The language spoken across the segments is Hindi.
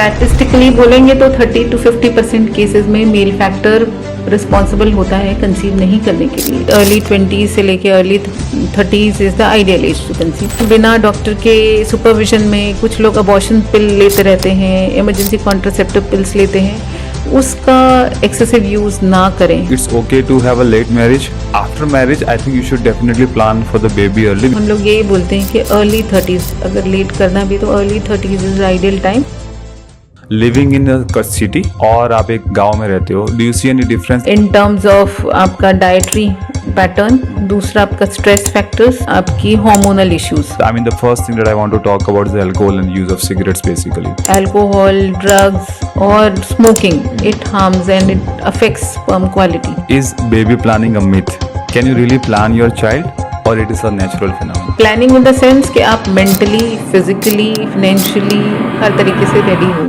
स्टैटिस्टिकली बोलेंगे तो 30 to 50% केसेस में मेल फैक्टर रिस्पॉन्सिबल होता है कंसीव नहीं करने के लिए। अर्ली 20s से लेके early 30s is the ideal age to conceive. बिना डॉक्टर के सुपरविजन में कुछ लोग अबॉर्शन पिल लेते रहते हैं, इमरजेंसी कॉन्ट्रासेप्टिव पिल्स लेते हैं, उसका एक्सेसिव यूज ना करें। It's okay to have a late marriage. After marriage, I think you should definitely plan for the baby early. हम लोग यही बोलते हैं कि अर्ली 30s, अगर लेट करना भी तो early 30s is ideal time. Living in a city और आप एक गांव में रहते हो, do you see any difference? In terms of आपका डाइटरी पैटर्न, दूसरा आपका स्ट्रेस फैक्टर्स, आपकी hormonal issues. I mean, the first thing that I want to talk about is the alcohol and use of cigarettes basically. Alcohol, drugs और smoking, it harms and it affects sperm quality. Is baby planning a myth? Can you really plan your child or it is a natural phenomenon? Planning in the sense कि आप मेंटली, फिजिकली, फाइनेंशियली हर तरीके से रेडी हो।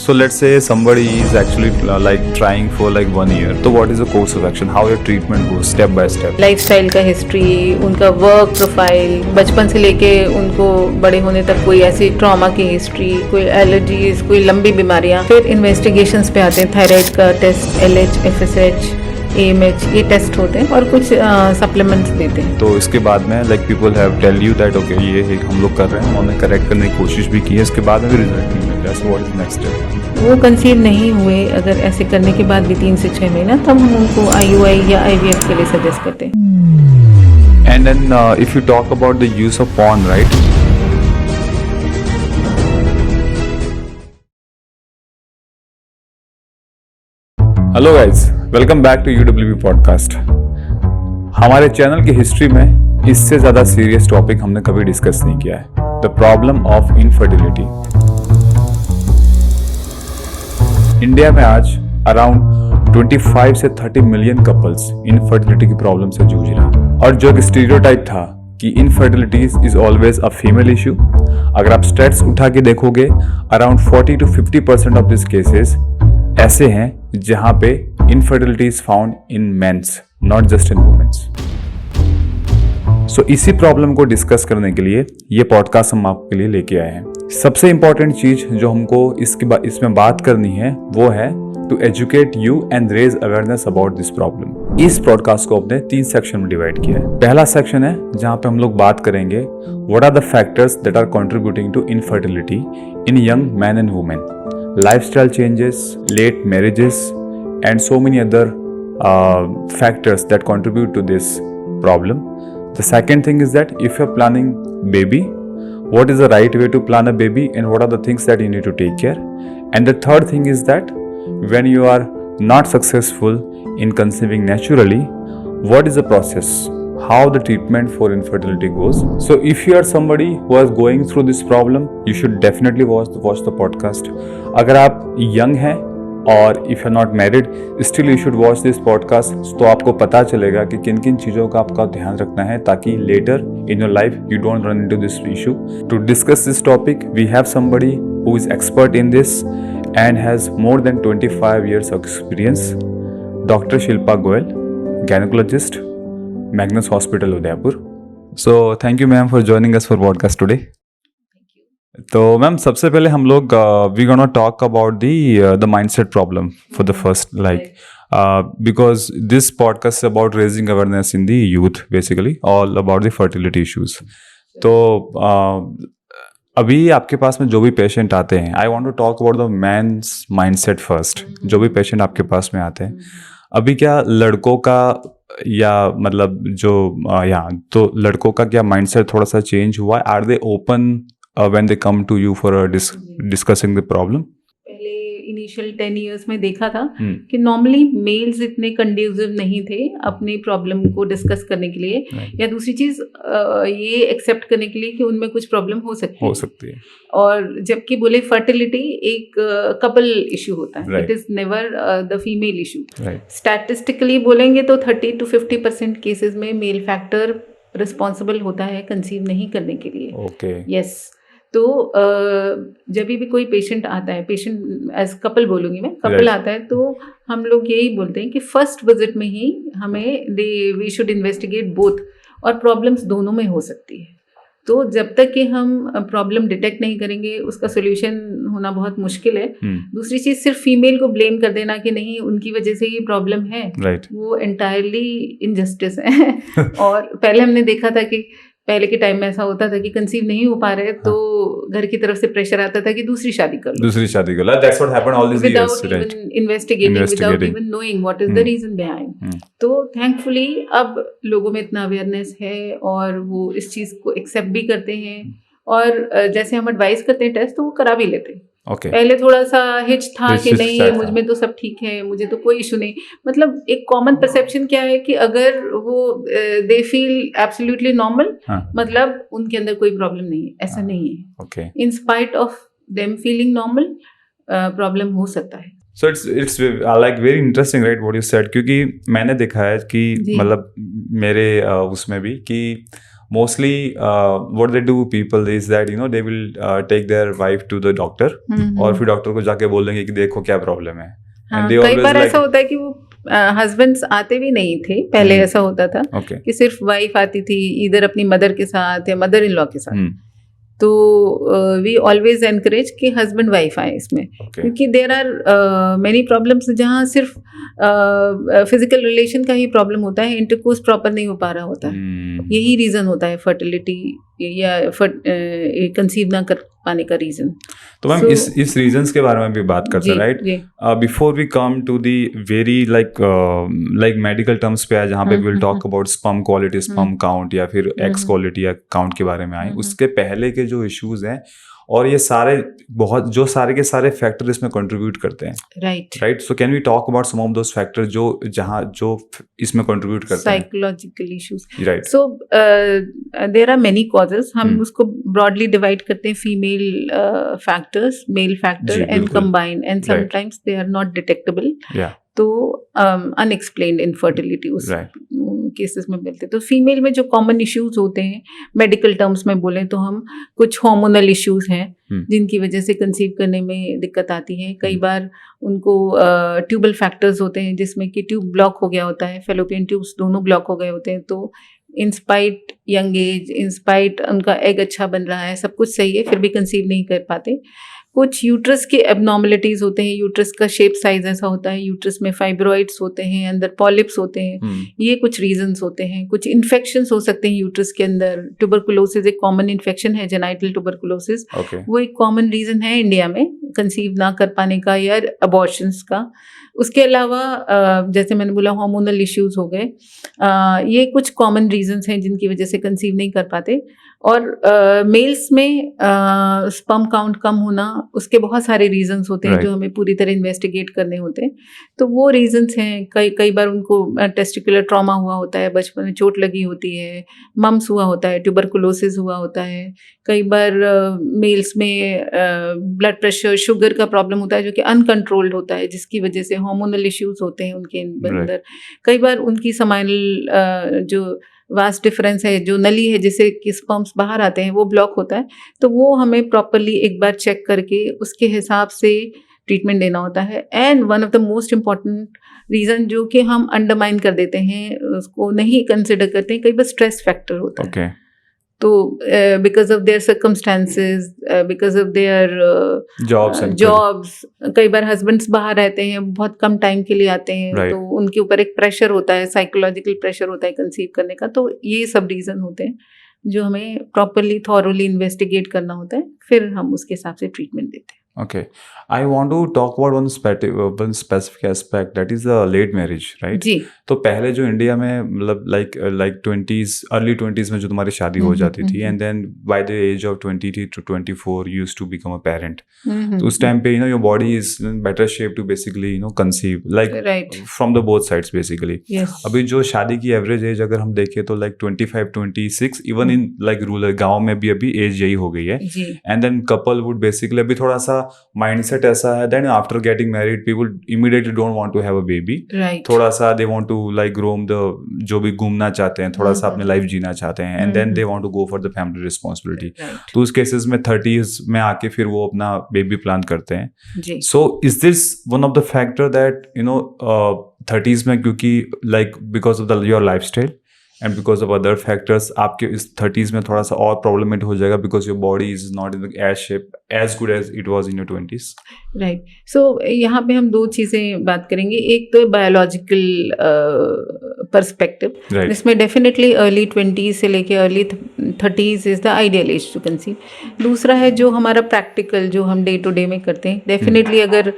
So let's say somebody is actually like trying for like 1 year. So what is the course of action? How your treatment goes step by step? Lifestyle का हिस्ट्री, उनका वर्क प्रोफाइल, बचपन से लेके उनको बड़े होने तक कोई ऐसी ट्रॉमा की हिस्ट्री, कोई एलर्जीज, कोई लंबी बीमारियां। फिर इन्वेस्टिगेशंस पे आते हैं, थायराइड का टेस्ट, LH, FSH, AMH, ये टेस्ट होते हैं और कुछ सप्लीमेंट्स देते हैं। तो इसके बाद में like people have tell you that okay ये एक हम लोग कर रहे हैं, उन्होंने करेक्ट करने की कोशिश भी की है, इसके बाद में भी रिजल्ट नहीं मिल रहा है। So what is next step? वो कंसीव नहीं हुए अगर ऐसे करने के बाद भी 3 से 6 महीना, तब हम उनको IUI या IVF के लिए सजेस्ट करते हैं। And then if you talk about the use of porn, right? Hello guys, welcome back to UWB podcast. हमारे चैनल की हिस्ट्री में इससे ज्यादा सीरियस टॉपिक हमने कभी डिस्कस नहीं किया है, the problem of infertility. India में आज अराउंड 25 से 30 मिलियन कपल्स इनफर्टिलिटी की प्रॉब्लम से जूझ रहे हैं। और जो एक स्टीरियोटाइप था कि infertility is always a female issue, अगर आप स्टैट्स उठा के देखोगे around 40 to 50% of this cases ऐसे हैं जहां पे infertility is found in mens, not just in womens. So इसी प्रॉब्लम को डिस्कस करने के लिए ये पॉडकास्ट हम आपके लिए लेके आए हैं। सबसे इंपॉर्टेंट चीज जो हमको इसमें बात करनी है वो है to educate you and raise awareness about this problem. इस पॉडकास्ट को हमने 3 सेक्शन में डिवाइड किया है। पहला सेक्शन है जहां पे हम लोग बात करेंगे what are the factors that are contributing to infertility in young man and women, lifestyle changes, late marriages, and so many other factors that contribute to this problem. The second thing is that if you're planning baby, what is the right way to plan a baby and what are the things that you need to take care? And the third thing is that when you are not successful in conceiving naturally, what is the process? How the treatment for infertility goes. So if you are somebody who is going through this problem, you should definitely watch the podcast. अगर आप young हैं और if you're not married, still you should watch this podcast. तो आपको पता चलेगा कि किन किन चीज़ों का आपका ध्यान रखना है ताकि later in your life you don't run into this issue. To discuss this topic, we have somebody who is expert in this and has more than 25 years of experience. Dr. Shilpa Goyal, gynecologist, Magnus Hospital, Udaipur. So thank you ma'am for joining us for podcast today. तो मैम सबसे पहले हम लोग we gonna talk about the mindset problem for the first, like because this podcast is about raising awareness in the youth, basically all about the fertility issues. तो अभी आपके पास में जो भी पेशेंट आते हैं, I want to talk about the man's mindset first. जो भी पेशेंट आपके पास में आते हैं अभी, क्या लड़कों का या मतलब जो तो लड़कों का क्या माइंडसेट थोड़ा सा चेंज हुआ है? Are they open when they come to you for discussing the problem? पहले इनिशियल 10 years में देखा था कि नॉर्मली मेल्स इतने कंड्यूसिव नहीं थे अपनी प्रॉब्लम को डिस्कस करने के लिए, या दूसरी चीज ये एक्सेप्ट करने के लिए कि उनमें कुछ प्रॉब्लम हो सकती है। और जबकि बोले फर्टिलिटी एक कपल इशू होता है, it is never the female issue. Statistically बोलेंगे तो 30 to 50% केसेस में मेल फैक्टर रिस्पॉन्सिबल होता है कंसीव नहीं करने के लिए। Okay, yes. तो जब भी कोई पेशेंट आता है, पेशेंट एज कपल बोलूँगी मैं, कपल आता है तो हम लोग यही बोलते हैं कि फर्स्ट विजिट में ही हमें वी शुड इन्वेस्टिगेट बोथ, और प्रॉब्लम्स दोनों में हो सकती है। तो जब तक कि हम प्रॉब्लम डिटेक्ट नहीं करेंगे उसका सोल्यूशन होना बहुत मुश्किल है। दूसरी चीज सिर्फ फीमेल को ब्लेम कर देना कि नहीं उनकी वजह से ये प्रॉब्लम है, वो एंटायरली इनजस्टिस है। और पहले हमने देखा था कि पहले के टाइम में ऐसा होता था कि कंसीव नहीं हो पा रहे तो घर की तरफ से प्रेशर आता था कि दूसरी शादी कर लो। That's what happened all these years, without even investigating, without even knowing what is the reason behind. तो थैंकफुली अब लोगों में इतना अवेयरनेस है और वो इस चीज को एक्सेप्ट भी करते हैं और जैसे हम एडवाइस करते हैं टेस्ट तो वो करा भी लेते हैं। पहले थोड़ा सा हिच था कि नहीं मुझ में तो सब ठीक है, मुझे तो कोई इशू नहीं। मतलब एक कॉमन परसेप्शन क्या है कि अगर वो दे फील एब्सोल्युटली नॉर्मल, मतलब उनके अंदर कोई प्रॉब्लम नहीं है, ऐसा नहीं है। In spite of them feeling normal problem हो सकता है। So it's like very interesting, right, what you said, क्योंकि मैंने देखा है कि मतलब मेरे उसमें भी कि mostly what they do people is that they will take their wife to the doctor और फिर डॉक्टर को जाके बोल देंगे कि देखो क्या प्रॉब्लम है। कई बार ऐसा होता है कि वो हस्बैंड्स आते भी नहीं थे पहले। ऐसा होता था कि सिर्फ वाइफ आती थी इधर अपनी मदर के साथ या मदर इन लॉ के साथ। तो वी ऑलवेज एनकरेज कि हस्बैंड वाइफ आए इसमें, क्योंकि देयर आर मेनी प्रॉब्लम्स जहाँ सिर्फ फिजिकल रिलेशन का ही प्रॉब्लम होता है, इंटरकोर्स प्रॉपर नहीं हो पा रहा होता है। यही रीज़न होता है फर्टिलिटी या कंसीव ना कर पाने का रीज़न। तो मैम इस रीजंस के बारे में भी बात करते हैं, right? Before we come to the very like medical terms पे है जहाँ पे will talk about sperm quality, sperm count या फिर एक्स क्वालिटी या काउंट के बारे में आए, उसके पहले के जो इश्यूज हैं और ये सारे सारे के सारे फैक्टर इसमें कंट्रीब्यूट करते हैं, right? So can we talk about some of those factor जो इसमें कंट्रीब्यूट करते हैं? Psychological issues, right? So there are many causes. हम उसको ब्रॉडली डिवाइड करते हैं, female factors, male factor and combine, and sometimes they are not detectable. तो अनएक्सप्लेन्ड इनफर्टिलिटी उस केसेस में मिलते। तो फीमेल में जो कॉमन इश्यूज होते हैं, मेडिकल टर्म्स में बोलें तो हम कुछ हार्मोनल इश्यूज हैं जिनकी वजह से कंसीव करने में दिक्कत आती है। कई बार उनको ट्यूबल फैक्टर्स होते हैं जिसमें कि ट्यूब ब्लॉक हो गया होता है, फेलोपियन ट्यूब्स दोनों ब्लॉक हो गए होते हैं। तो इंस्पाइट यंग एज, इंस्पाइट उनका एग अच्छा बन रहा है, सब कुछ सही है, फिर भी कंसीव नहीं कर पाते। कुछ यूट्रस के एबनॉर्मलिटीज होते हैं, यूट्रस का शेप साइज ऐसा होता है, यूट्रस में फाइब्रॉइड्स होते हैं, अंदर पॉलिप्स होते हैं, ये कुछ रीजंस होते हैं। कुछ इन्फेक्शंस हो सकते हैं यूट्रस के अंदर। ट्यूबरकुलोसिस एक कॉमन इन्फेक्शन है, जेनाइटल ट्यूबरकुलोसिस, वो एक कॉमन रीजन है इंडिया में कंसीव ना कर पाने का या अबॉर्शंस का। उसके अलावा जैसे मैंने बोला हार्मोनल इश्यूज हो गए, ये कुछ कॉमन रीजंस हैं जिनकी वजह से कंसीव नहीं कर पाते। और मेल्स में स्पर्म काउंट कम होना, उसके बहुत सारे रीजंस होते हैं जो हमें पूरी तरह इन्वेस्टिगेट करने होते हैं। तो वो रीजंस हैं, कई बार उनको टेस्टिकुलर ट्रॉमा हुआ होता है, बचपन में चोट लगी होती है, मम्स हुआ होता है, ट्यूबरकुलोसिस हुआ होता है। कई बार मेल्स में ब्लड प्रेशर, शुगर का प्रॉब्लम होता है जो कि अनकंट्रोल्ड होता है, जिसकी वजह से हार्मोनल इश्यूज होते हैं उनके अंदर। कई बार उनकी समाइनल जो वास्ट डिफरेंस है, जो नली है जिससे कि स्पर्म्स बाहर आते हैं, वो ब्लॉक होता है। तो वो हमें प्रॉपरली एक बार चेक करके उसके हिसाब से ट्रीटमेंट देना होता है। And one of the most important reason जो कि हम अंडरमाइन कर देते हैं, उसको नहीं कंसिडर करते हैं, कई बार स्ट्रेस फैक्टर होता है। तो because of their circumstances, because of their jobs, कई बार हस्बैंड्स बाहर रहते हैं, बहुत कम टाइम के लिए आते हैं, तो उनके ऊपर एक प्रेशर होता है, साइकोलॉजिकल प्रेशर होता है कंसीव करने का। तो ये सब रीज़न होते हैं जो हमें प्रॉपरली थॉरोली इन्वेस्टिगेट करना होता है, फिर हम उसके हिसाब से ट्रीटमेंट देते हैं। Okay, I want to talk about one specific aspect, that is the late marriage, right? जी. तो पहले जो इंडिया में मतलब like 20s, early 20s में जो तुम्हारी शादी हो जाती थी, and then by the age of 23 to 24 you used to become a parent. तो उस टाइम पे your body is in better shape to basically conceive, like from the both sides basically. Yes. अभी जो शादी की एवरेज एज अगर हम देखें तो like 25, 26, even in like rural गाँव में भी अभी एज यही हो गई है। And then couple would basically अभी थोड़ा सा माइंडसेट ऐसा है, then after getting married people immediately don't want to have a baby, थोड़ा सा they want to like roam the, जो भी घूमना चाहते हैं, थोड़ा सा अपने लाइफ जीना चाहते हैं, and then they want to go for the family responsibility. तो उस केसेस में 30s में आके फिर वो अपना बेबी प्लान करते हैं। So is this one of the factor that 30s में, क्योंकि like because of the your lifestyle, and because of other factors आपके इस 30s में थोड़ा सा और प्रॉब्लमेटिक हो जाएगा because your body is not in as shape as good as it was in your 20s. Right. So यहाँ पे हम दो चीज़ें बात करेंगे. एक तो बायोलॉजिकल पर्सपेक्टिव, जिसमें डेफिनेटली अर्ली 20s से लेके early 30s is the ideal age to conceive. दूसरा है जो हमारा प्रैक्टिकल, जो हम डे टू डे में करते हैं. डेफिनेटली अगर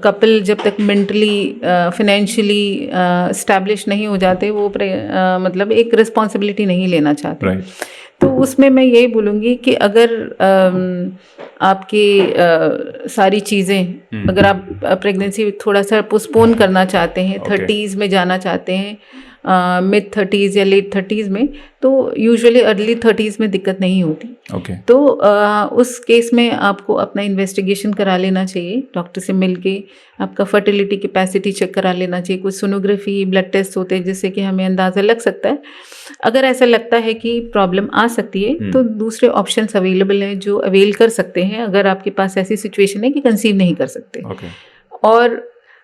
कपल जब तक मेंटली फाइनेंशियली इस्टेब्लिश नहीं हो जाते, वो मतलब एक रिस्पॉन्सिबिलिटी नहीं लेना चाहते. Right. तो उसमें मैं यही बोलूँगी कि अगर आपकी सारी चीज़ें, अगर आप प्रेगनेंसी थोड़ा सा पोस्टपोन करना चाहते हैं, 30s में जाना चाहते हैं, मिड 30s या लेट 30s में, तो यूजुअली अर्ली 30s में दिक्कत नहीं होती. तो उस केस में आपको अपना इन्वेस्टिगेशन करा लेना चाहिए, डॉक्टर से मिलके आपका फर्टिलिटी कैपेसिटी चेक करा लेना चाहिए. कुछ सोनोग्राफी, ब्लड टेस्ट होते हैं जिससे कि हमें अंदाज़ा लग सकता है. अगर ऐसा लगता है कि प्रॉब्लम आ सकती है तो दूसरे ऑप्शंस अवेलेबल हैं जो अवेल कर सकते हैं अगर आपके पास ऐसी सिचुएशन है कि कंसीव नहीं कर सकते. और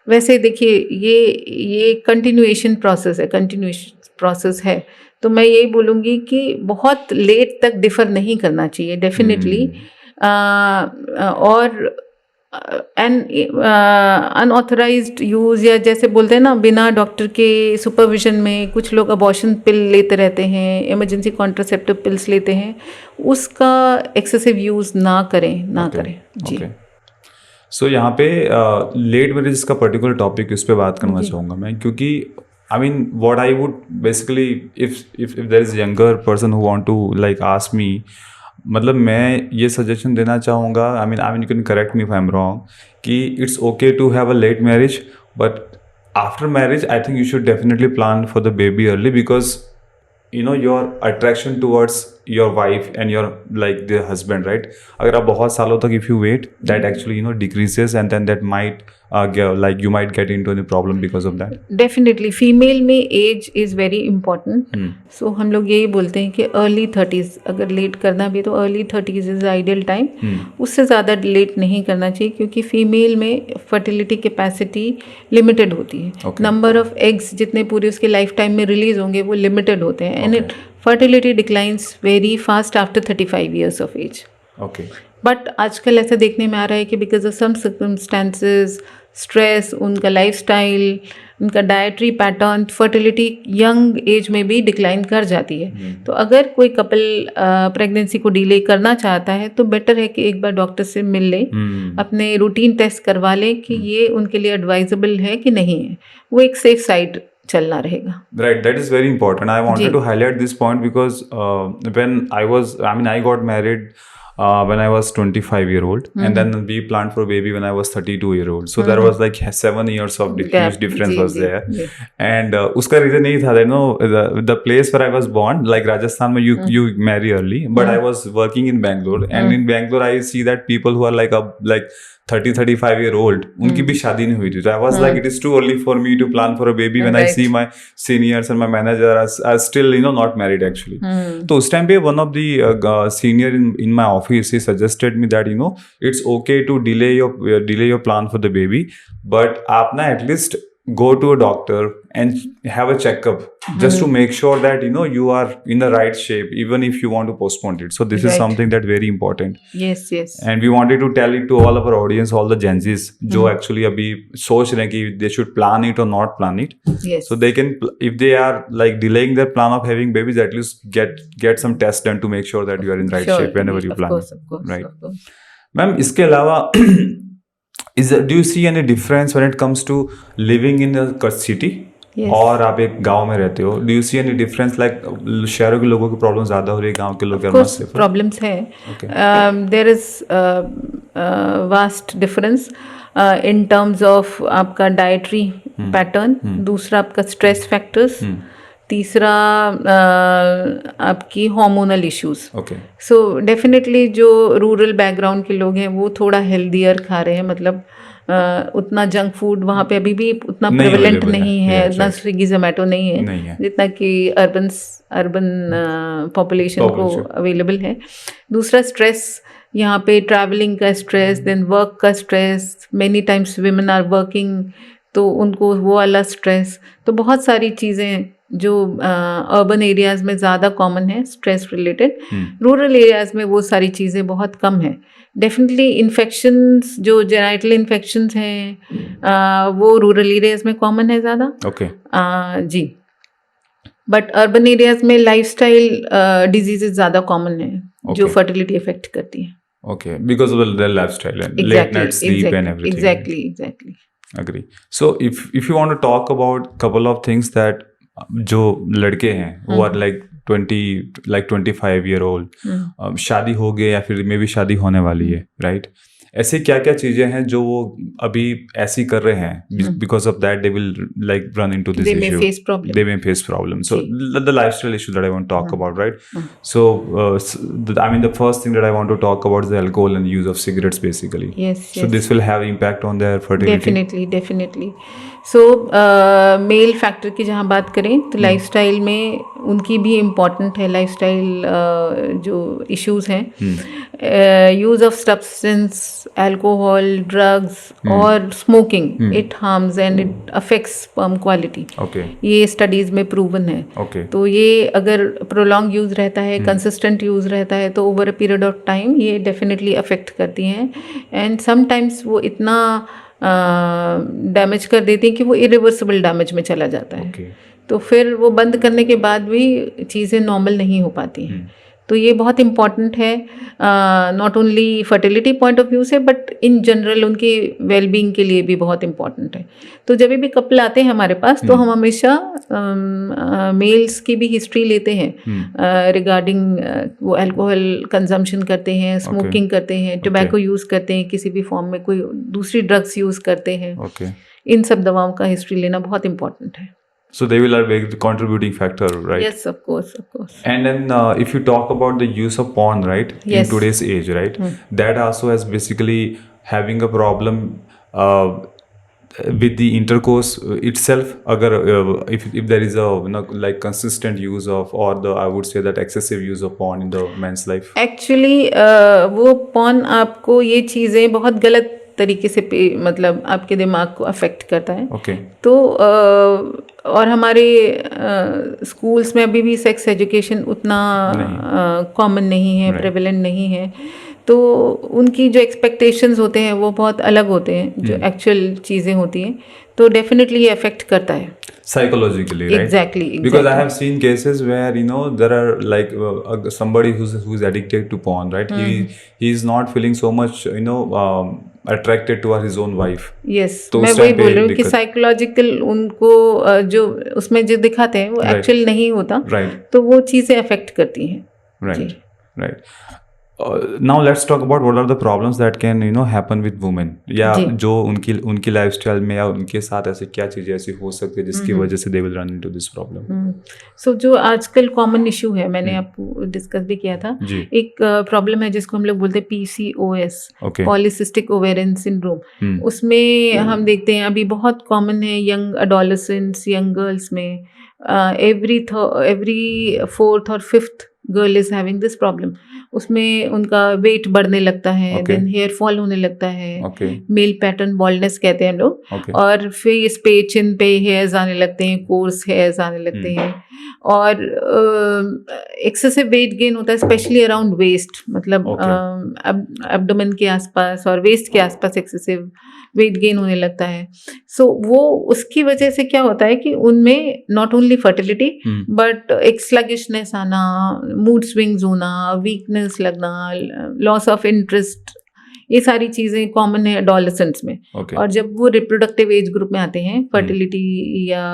वैसे देखिए, ये कंटिन्यूएशन प्रोसेस है. तो मैं यही बोलूँगी कि बहुत लेट तक डिफ़र नहीं करना चाहिए डेफिनेटली. और अनऑथराइज्ड यूज़, या जैसे बोलते हैं ना, बिना डॉक्टर के सुपरविजन में कुछ लोग अबॉर्शन पिल लेते रहते हैं, इमरजेंसी कॉन्ट्रासेप्टिव पिल्स लेते हैं, उसका एक्सेसिव यूज़ ना करें. जी. सो यहाँ पे लेट मैरिज का पर्टिकुलर टॉपिक, इस पे बात करना चाहूँगा मैं, क्योंकि I mean what I would basically if there is a younger person who want to like ask me, मतलब मैं ये सजेशन देना चाहूँगा, I mean you can correct me if I'm wrong, कि it's okay to have a late marriage, but after marriage I think you should definitely plan for the baby early, because you know your attraction towards your wife and your like the husband, right? अगर आप बहुत सालों तक if you wait, that actually decreases, and then that might like you might get into any problem because of that. Definitely, female में age is very important. So हम लोग यही बोलते हैं कि early 30s, अगर लेट करना भी तो early 30s is ideal time. उससे ज़्यादा लेट नहीं करना चाहिए, क्योंकि फीमेल में फर्टिलिटी कैपेसिटी लिमिटेड होती है. नंबर ऑफ एग्स जितने पूरे उसके लाइफ टाइम में रिलीज होंगे वो लिमिटेड होते हैं. And fertility declines very fast after 35 years of age. But आजकल ऐसा देखने में आ रहा है कि because of some circumstances, stress, उनका लाइफस्टाइल, उनका dietary pattern, fertility young age में भी डिक्लाइन कर जाती है. तो अगर कोई कपल प्रेगनेंसी को डिले करना चाहता है तो बेटर है कि एक बार डॉक्टर से मिल ले, अपने रूटीन टेस्ट करवा ले कि ये उनके लिए एडवाइजेबल है कि नहीं है. वो एक सेफ साइड चलना रहेगा. Right, that is very important. I wanted to highlight this point because when I got married when I was 25-year-old, and then we planned for a baby when I was 32-year-old. So there was like 7 years of huge difference was there. And उसका reason नहीं था, the place where I was born, like Rajasthan में you marry early, but I was working in Bangalore, and in Bangalore I see that people who are like 30-35-year-old, उनकी भी शादी नहीं हुई थी. So I was like, it is too early for me to plan for a baby when I see my seniors and my manager are still not married actually. तो उस time पे one of the senior in my office, he suggested me that it's okay to delay your plan for the baby, but आप ना at least go to a doctor and have a checkup just to make sure that you are in the right shape, even if you want to postpone it. So this is something that very important. Yes. And we wanted to tell it to all of our audience, all the Gen Zs जो actually अभी सोच रहे हैं कि they should plan it or not plan it. Yes. So they can, if they are like delaying their plan of having babies, at least get some tests done to make sure that you are in right shape whenever you plan. Of course. Right. Ma'am, इसके अलावा do you see any difference when it comes to living in a city? Yes. और आप एक गांव में रहते हो, do you see any difference, like शहरों के लोगों की प्रॉब्लम ज़्यादा हो रही है, गांव के लोग? Of course problems है. There is vast difference in terms of आपका dietary pattern, दूसरा आपका stress factors, तीसरा आपकी हार्मोनल इश्यूज. सो डेफिनेटली जो रूरल बैकग्राउंड के लोग हैं वो थोड़ा हेल्दियर खा रहे हैं, मतलब उतना जंक फूड वहाँ पे अभी भी उतना प्रेवलेंट नहीं है, उतना स्विगी जोमेटो नहीं है जितना कि अर्बन पॉपुलेशन को अवेलेबल है. दूसरा स्ट्रेस, यहाँ पे ट्रैवलिंग का स्ट्रेस, देन वर्क का stress, many times women are working, तो उनको वो वाला स्ट्रेस. तो बहुत सारी चीज़ें जो अर्बन एरियाज में ज़्यादा कॉमन है स्ट्रेस रिलेटेड, रूरल एरियाज में वो सारी चीज़ें बहुत कम है। डेफिनेटली इन्फेक्शंस जो जेनाइटल इन्फेक्शंस हैं वो रूरल एरियाज में कॉमन है ज़्यादा। ओके जी, बट अर्बन एरियाज में लाइफस्टाइल डिजीजेज ज़्यादा कॉमन है जो फर्टिलिटी अफेक्ट करती है। Okay, because of the lifestyle and late night sleep and everything. Exactly. Agree. So if you want to talk about couple of things that जो लड़के हैं वो are like 25 year old, शादी हो गए या फिर मे भी शादी होने वाली है, right? ऐसे क्या क्या चीजें हैं जो वो अभी ऐसी कर रहे हैं, because of that they will like run into this issue. They may face problem. So the lifestyle issue that I want to talk about, right? So I mean the first thing that I want to talk about is the alcohol and use of cigarettes basically. Yes. So this will have impact on their fertility. Definitely. So mail factor की जहाँ बात करें तो लाइफस्टाइल में उनकी भी इम्पॉर्टेंट है। लाइफस्टाइल जो इश्यूज हैं, use of substance, alcohol, drugs और smoking, it harms and it affects sperm quality. ये स्टडीज में प्रूवन है। तो ये अगर प्रोलॉन्ग यूज़ रहता है, कंसिस्टेंट यूज़ रहता है तो over a period of time ये डेफिनेटली अफेक्ट करती हैं एंड समटाइम्स वो इतना डैमेज कर देती हैं कि वो इरिवर्सिबल डैमेज में चला जाता है। तो फिर वो बंद करने के बाद भी चीज़ें नॉर्मल नहीं हो पाती हैं। तो ये बहुत इम्पॉर्टेंट है, not only fertility point of view से बट इन जनरल उनके वेलबींग के लिए भी बहुत इम्पॉर्टेंट है। तो जब भी कपल आते हैं हमारे पास तो हम हमेशा मेल्स की भी हिस्ट्री लेते हैं रिगार्डिंग वो अल्कोहल कंजम्पशन करते हैं, स्मोकिंग करते हैं, टोबैको यूज़ करते हैं, किसी भी फॉर्म में कोई दूसरी ड्रग्स यूज़ करते हैं। इन सब दवाओं का हिस्ट्री लेना बहुत इम्पॉर्टेंट है। So they will are a big contributing factor, right? Yes, of course. And then if you talk about the use of porn, right? Yes. In today's age, right? That also has basically having a problem with the intercourse itself. Agar if there is a like consistent use of or the I would say that excessive use of porn in the man's life. Actually वो porn आपको ये चीज़ें बहुत गलत तरीके से मतलब आपके दिमाग को अफेक्ट करता है। तो और हमारे स्कूल्स में अभी भी सेक्स एजुकेशन उतना कॉमन नहीं है, प्रेवलेंट नहीं है। तो उनकी जो एक्सपेक्टेशंस होते हैं वो बहुत अलग होते हैं जो एक्चुअल चीज़ें होती हैं। तो डेफिनेटली ये अफेक्ट करता है psychologically, right? Exactly. Because I have seen cases where there are like somebody who's addicted to porn, right? He is not feeling so much attracted to his own wife. Yes, तो मैं वही बोल रही हूँ कि साइकोलॉजिकल उनको जो उसमें जो दिखाते हैं वो एक्चुअल नहीं होता, तो वो चीज़ें अफेक्ट करती हैं। Right. Now let's talk about what are the problems that can happen with women, या जो उनकी लाइफस्टाइल में या उनके साथ ऐसे क्या चीजें ऐसी हो सकती है जिसकी वजह से they will run into this problem. So जो आजकल कॉमन इशू है, मैंने आपको डिस्कस भी किया था, एक प्रॉब्लम है जिसको हम लोग बोलते हैं PCOS, पॉलीसिस्टिक ओवेरियन सिंड्रोम। उसमें हम देखते हैं अभी बहुत कॉमन है यंग एडोलेसेंट्स, यंग गर्ल्स में, एवरी 4th और 5th girl is having this problem. उसमें उनका वेट बढ़ने लगता है, देन हेयर फॉल होने लगता है, मेल पैटर्न बॉल्डनेस कहते हैं हम लोग, और फेस पे, चिन पे हेयर्स आने लगते हैं, कोर्स हेयर्स आने लगते हैं, और एक्सेसिव वेट गेन होता है स्पेशली अराउंड वेस्ट, मतलब एब्डोमेन के आसपास और वेस्ट के आसपास एक्सेसिव वेट गेन होने लगता है। सो वो उसकी वजह से क्या होता है कि उनमें नॉट ओनली फर्टिलिटी बट एक स्लगिशनेस आना, मूड स्विंग्स होना, वीकनेस लगना, लॉस ऑफ इंटरेस्ट, ये सारी चीज़ें कॉमन है एडोलेसेंट्स में। और जब वो रिप्रोडक्टिव एज ग्रुप में आते हैं, फर्टिलिटी या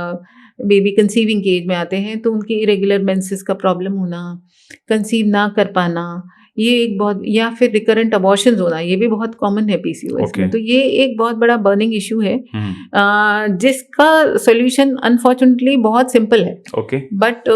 बेबी कंसीविंग के एज में आते हैं, तो उनकी इरेगुलर मेंसेस का प्रॉब्लम होना, कंसीव ना कर पाना, ये एक बहुत, या फिर रिकरेंट अबॉर्शंस होना, ये भी बहुत कॉमन है PCOS में। तो ये एक बहुत बड़ा बर्निंग इशू है जिसका सोल्यूशन अनफॉर्चुनेटली बहुत सिंपल है, बट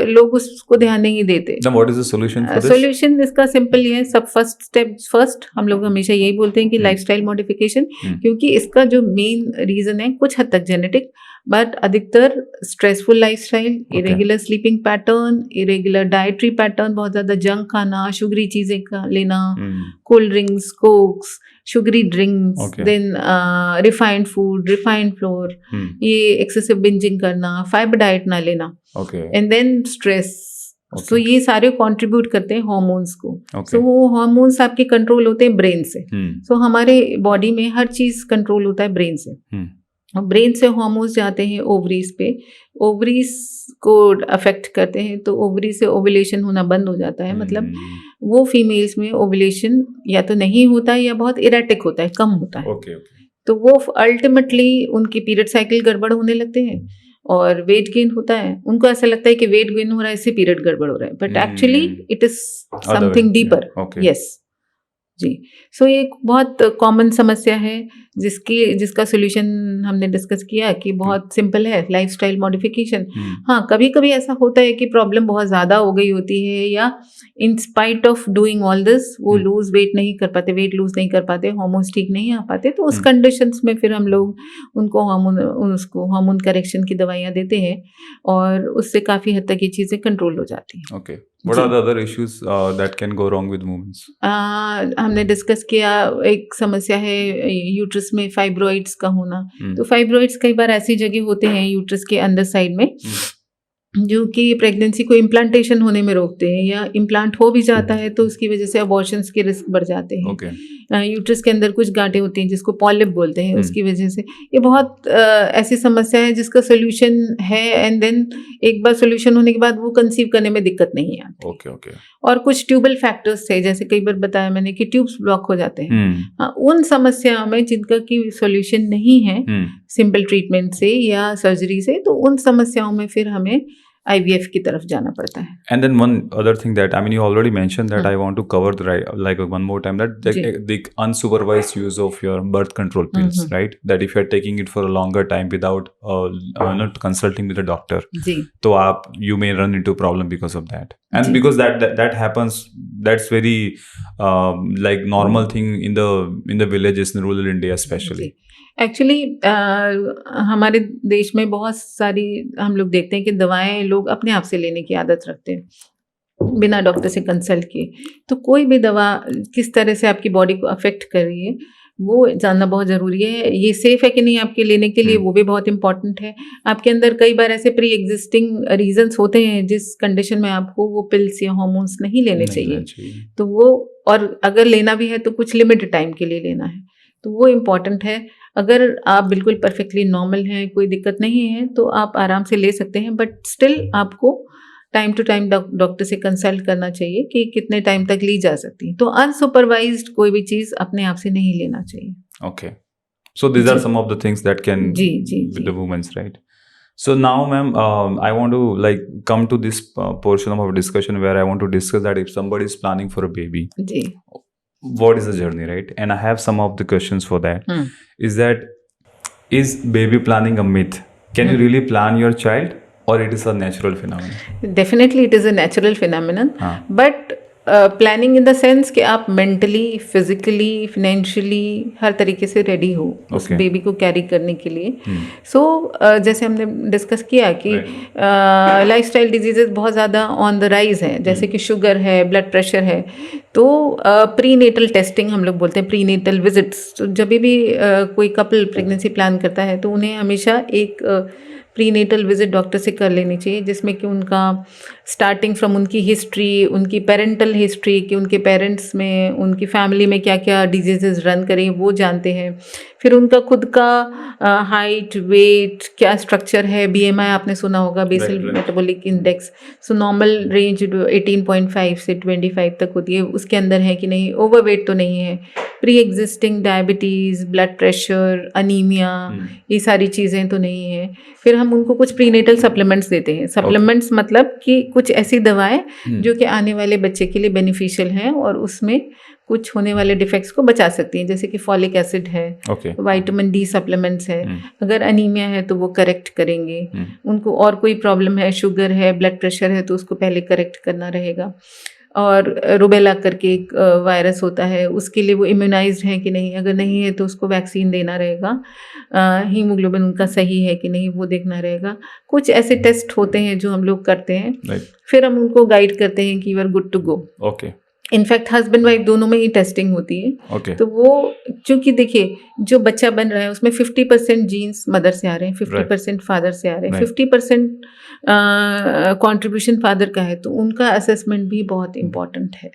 लोग उसको ध्यान नहीं देते। What is the solution for this? Solution इसका सिंपल ही है। सब फर्स्ट हम लोग हमेशा यही बोलते हैं कि लाइफस्टाइल मॉडिफिकेशन, क्योंकि इसका जो मेन रीजन है कुछ हद तक जेनेटिक बट अधिकतर stressful lifestyle, irregular sleeping pattern, irregular dietary pattern, बहुत ज़्यादा जंक खाना, शुगरी चीज़ें लेना, cold drinks, cokes, sugary drinks, then refined food, refined flour, ये एक्सेसिव बिंजिंग करना, फाइबर डाइट ना लेना, एंड देन स्ट्रेस। सो ये सारे कंट्रीब्यूट करते हैं हार्मोन्स को। सो वो हार्मोन्स आपके कंट्रोल होते हैं ब्रेन से। सो हमारे बॉडी में हर चीज कंट्रोल होता है ब्रेन से। और ब्रेन से हार्मोन्स जाते हैं ओवरीज पे, ओवरीज को अफेक्ट करते हैं, तो ओवरी से ओवुलेशन होना बंद हो जाता है। मतलब वो फीमेल्स में ओवुलेशन या तो नहीं होता है या बहुत इरेटिक होता है, कम होता है। तो वो अल्टीमेटली उनकी पीरियड साइकिल गड़बड़ होने लगते हैं और वेट गेन होता है। उनको ऐसा लगता है कि वेट गेन हो रहा है, इससे पीरियड गड़बड़ हो रहा है, but actually it is something deeper. Yes जी। सो ये एक बहुत कॉमन समस्या है जिसका सोल्यूशन हमने डिस्कस किया कि बहुत सिंपल है, लाइफस्टाइल मॉडिफिकेशन। हाँ, कभी कभी ऐसा होता है कि प्रॉब्लम बहुत ज़्यादा हो गई होती है, या in spite of doing all this वो लूज वेट नहीं कर पाते, वेट लूज नहीं कर पाते, हार्मोन्स ठीक नहीं आ पाते, तो उस कंडीशंस में फिर हम लोग उनको हार्मोन करेक्शन की दवाइयाँ देते हैं और उससे काफ़ी हद तक ये चीज़ें कंट्रोल हो जाती हैं। Okay. What are the other issues that can go wrong with movements? हमने डिस्कस किया, एक समस्या है यूट्रस में फाइब्रॉइड्स का होना। तो फाइब्रॉइड्स कई बार ऐसी जगह होते हैं यूट्रस के अंदर साइड में जो कि प्रेगनेंसी को इम्प्लांटेशन होने में रोकते हैं, या इम्प्लांट हो भी जाता है तो उसकी वजह से अबॉर्शंस के रिस्क बढ़ जाते हैं। यूट्रस के अंदर कुछ गांठें होती हैं जिसको पॉलिप बोलते हैं, उसकी वजह से ये बहुत ऐसी समस्या है जिसका सोल्यूशन है, एंड देन एक बार सोल्यूशन होने के बाद वो कंसीव करने में दिक्कत नहीं आती। और कुछ ट्यूबल फैक्टर्स थे, जैसे कई बार बताया मैंने कि ट्यूब्स ब्लॉक हो जाते हैं। उन समस्याओं में जिनका की सोल्यूशन नहीं है सिंपल ट्रीटमेंट से या सर्जरी से, तो उन समस्याओं में फिर हमें IVF की तरफ जाना पड़ता है। And then one other thing that, I mean, you already mentioned that, I want to cover like one more time, that the unsupervised use of your birth control pills, right? That if you're taking it for a longer time without not consulting with a doctor, so you may run into problem because of that. And because that happens, that's very like normal thing in the villages in rural India especially. Actually हमारे देश में बहुत सारी हम लोग देखते हैं कि दवाएं लोग अपने आप से लेने की आदत रखते हैं बिना डॉक्टर से कंसल्ट किए। तो कोई भी दवा किस तरह से आपकी बॉडी को अफेक्ट कर रही है वो जानना बहुत ज़रूरी है। ये सेफ है कि नहीं आपके लेने के लिए, वो भी बहुत इंपॉर्टेंट है। आपके अंदर कई बार ऐसे प्री एग्जिस्टिंग रीजंस होते हैं जिस कंडीशन में आपको वो पिल्स या हार्मोन्स नहीं लेने चाहिए। तो वो, और अगर लेना भी है तो कुछ लिमिटेड टाइम के लिए लेना है, तो वो इम्पॉर्टेंट है। अगर आप बिल्कुल परफेक्टली नॉर्मल हैं, कोई दिक्कत नहीं है, तो आप आराम से ले सकते हैं, बट स्टिल आपको टाइम टू टाइम डॉक्टर से कंसल्ट करना चाहिए कि कितने टाइम तक ली जा सकती है। तो अनसुपरवाइज्ड कोई भी चीज़ अपने आप से नहीं लेना चाहिए। Okay, so these are some of the things that can with the women's, right? So now, ma'am, I want to like come to this portion of our discussion where I want to discuss that if somebody is planning for a baby, what is the journey, right? And I have some of the questions for that. Is baby planning a myth? Can you really plan your child, or it is a natural phenomenon? Definitely it is a natural phenomenon, but planning in the sense कि आप मेंटली, फिजिकली, फाइनेंशियली हर तरीके से रेडी हो उस बेबी को कैरी करने के लिए। सो जैसे हमने डिस्कस किया कि लाइफस्टाइल डिजीजेस बहुत ज़्यादा ऑन द राइज हैं, जैसे कि शुगर है, ब्लड प्रेशर है। तो प्री नेटल टेस्टिंग हम लोग बोलते हैं, प्री नेटल विजिट्स। तो जब भी कोई कपल प्रेगनेंसी प्लान करता है तो उन्हें हमेशा एक प्री नेटल विजिट डॉक्टर से कर लेनी चाहिए, जिसमें कि उनका स्टार्टिंग फ्रॉम उनकी हिस्ट्री, उनकी पेरेंटल हिस्ट्री, कि उनके पेरेंट्स में, उनकी फैमिली में क्या क्या डिजीजेस रन करें वो जानते हैं। फिर उनका खुद का हाइट, वेट, क्या स्ट्रक्चर है, BMI आपने सुना होगा, basal metabolic index. So normal range 18.5 से 25 तक होती है, उसके अंदर है कि नहीं, ओवरवेट तो नहीं है, pre existing diabetes, blood pressure, anaemia, ये सारी चीज़ें तो नहीं है। फिर हम उनको कुछ प्रीनेटल सप्लीमेंट्स देते हैं। सप्लीमेंट्स मतलब कि कुछ ऐसी दवाएं जो कि आने वाले बच्चे के लिए बेनिफिशियल हैं और उसमें कुछ होने वाले डिफेक्ट्स को बचा सकती हैं, जैसे कि फॉलिक एसिड है, विटामिन D सप्लीमेंट्स है। अगर अनीमिया है तो वो करेक्ट करेंगे। उनको और कोई प्रॉब्लम है, शुगर है, ब्लड प्रेशर है, तो उसको पहले करेक्ट करना रहेगा। और रुबेला करके एक वायरस होता है, उसके लिए वो इम्यूनाइज्ड हैं कि नहीं, अगर नहीं है तो उसको वैक्सीन देना रहेगा। हीमोग्लोबिन उनका सही है कि नहीं वो देखना रहेगा। कुछ ऐसे टेस्ट होते हैं जो हम लोग करते हैं, फिर हम उनको गाइड करते हैं कि you are good to go. Okay. In fact husband wife दोनों में ही टेस्टिंग होती है। Okay. तो वो चूंकि देखिए जो बच्चा बन रहा है उसमें 50% जीन्स मदर से आ रहे हैं, 50% फादर से आ रहे हैं, 50% कंट्रीब्यूशन फादर का है, तो उनका असेसमेंट भी बहुत इम्पोर्टेंट है।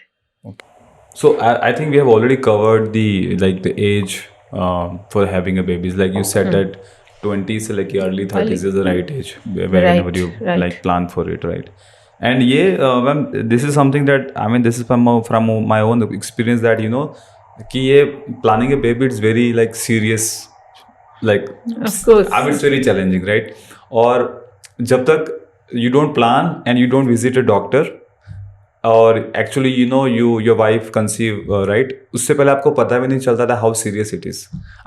So I think we have already covered the age for having a baby. Like you said that 20 से like early 30s is the right age whenever you like plan for it, right? And ma'am, this is something that I mean, this is from my own experience that कि ये planning a baby it's very like serious, like of course, I mean it's very challenging, right? और जब तक you don't plan and you don't visit a doctor और actually your wife conceive right, उससे पहले आपको पता भी नहीं चलता था how serious it is.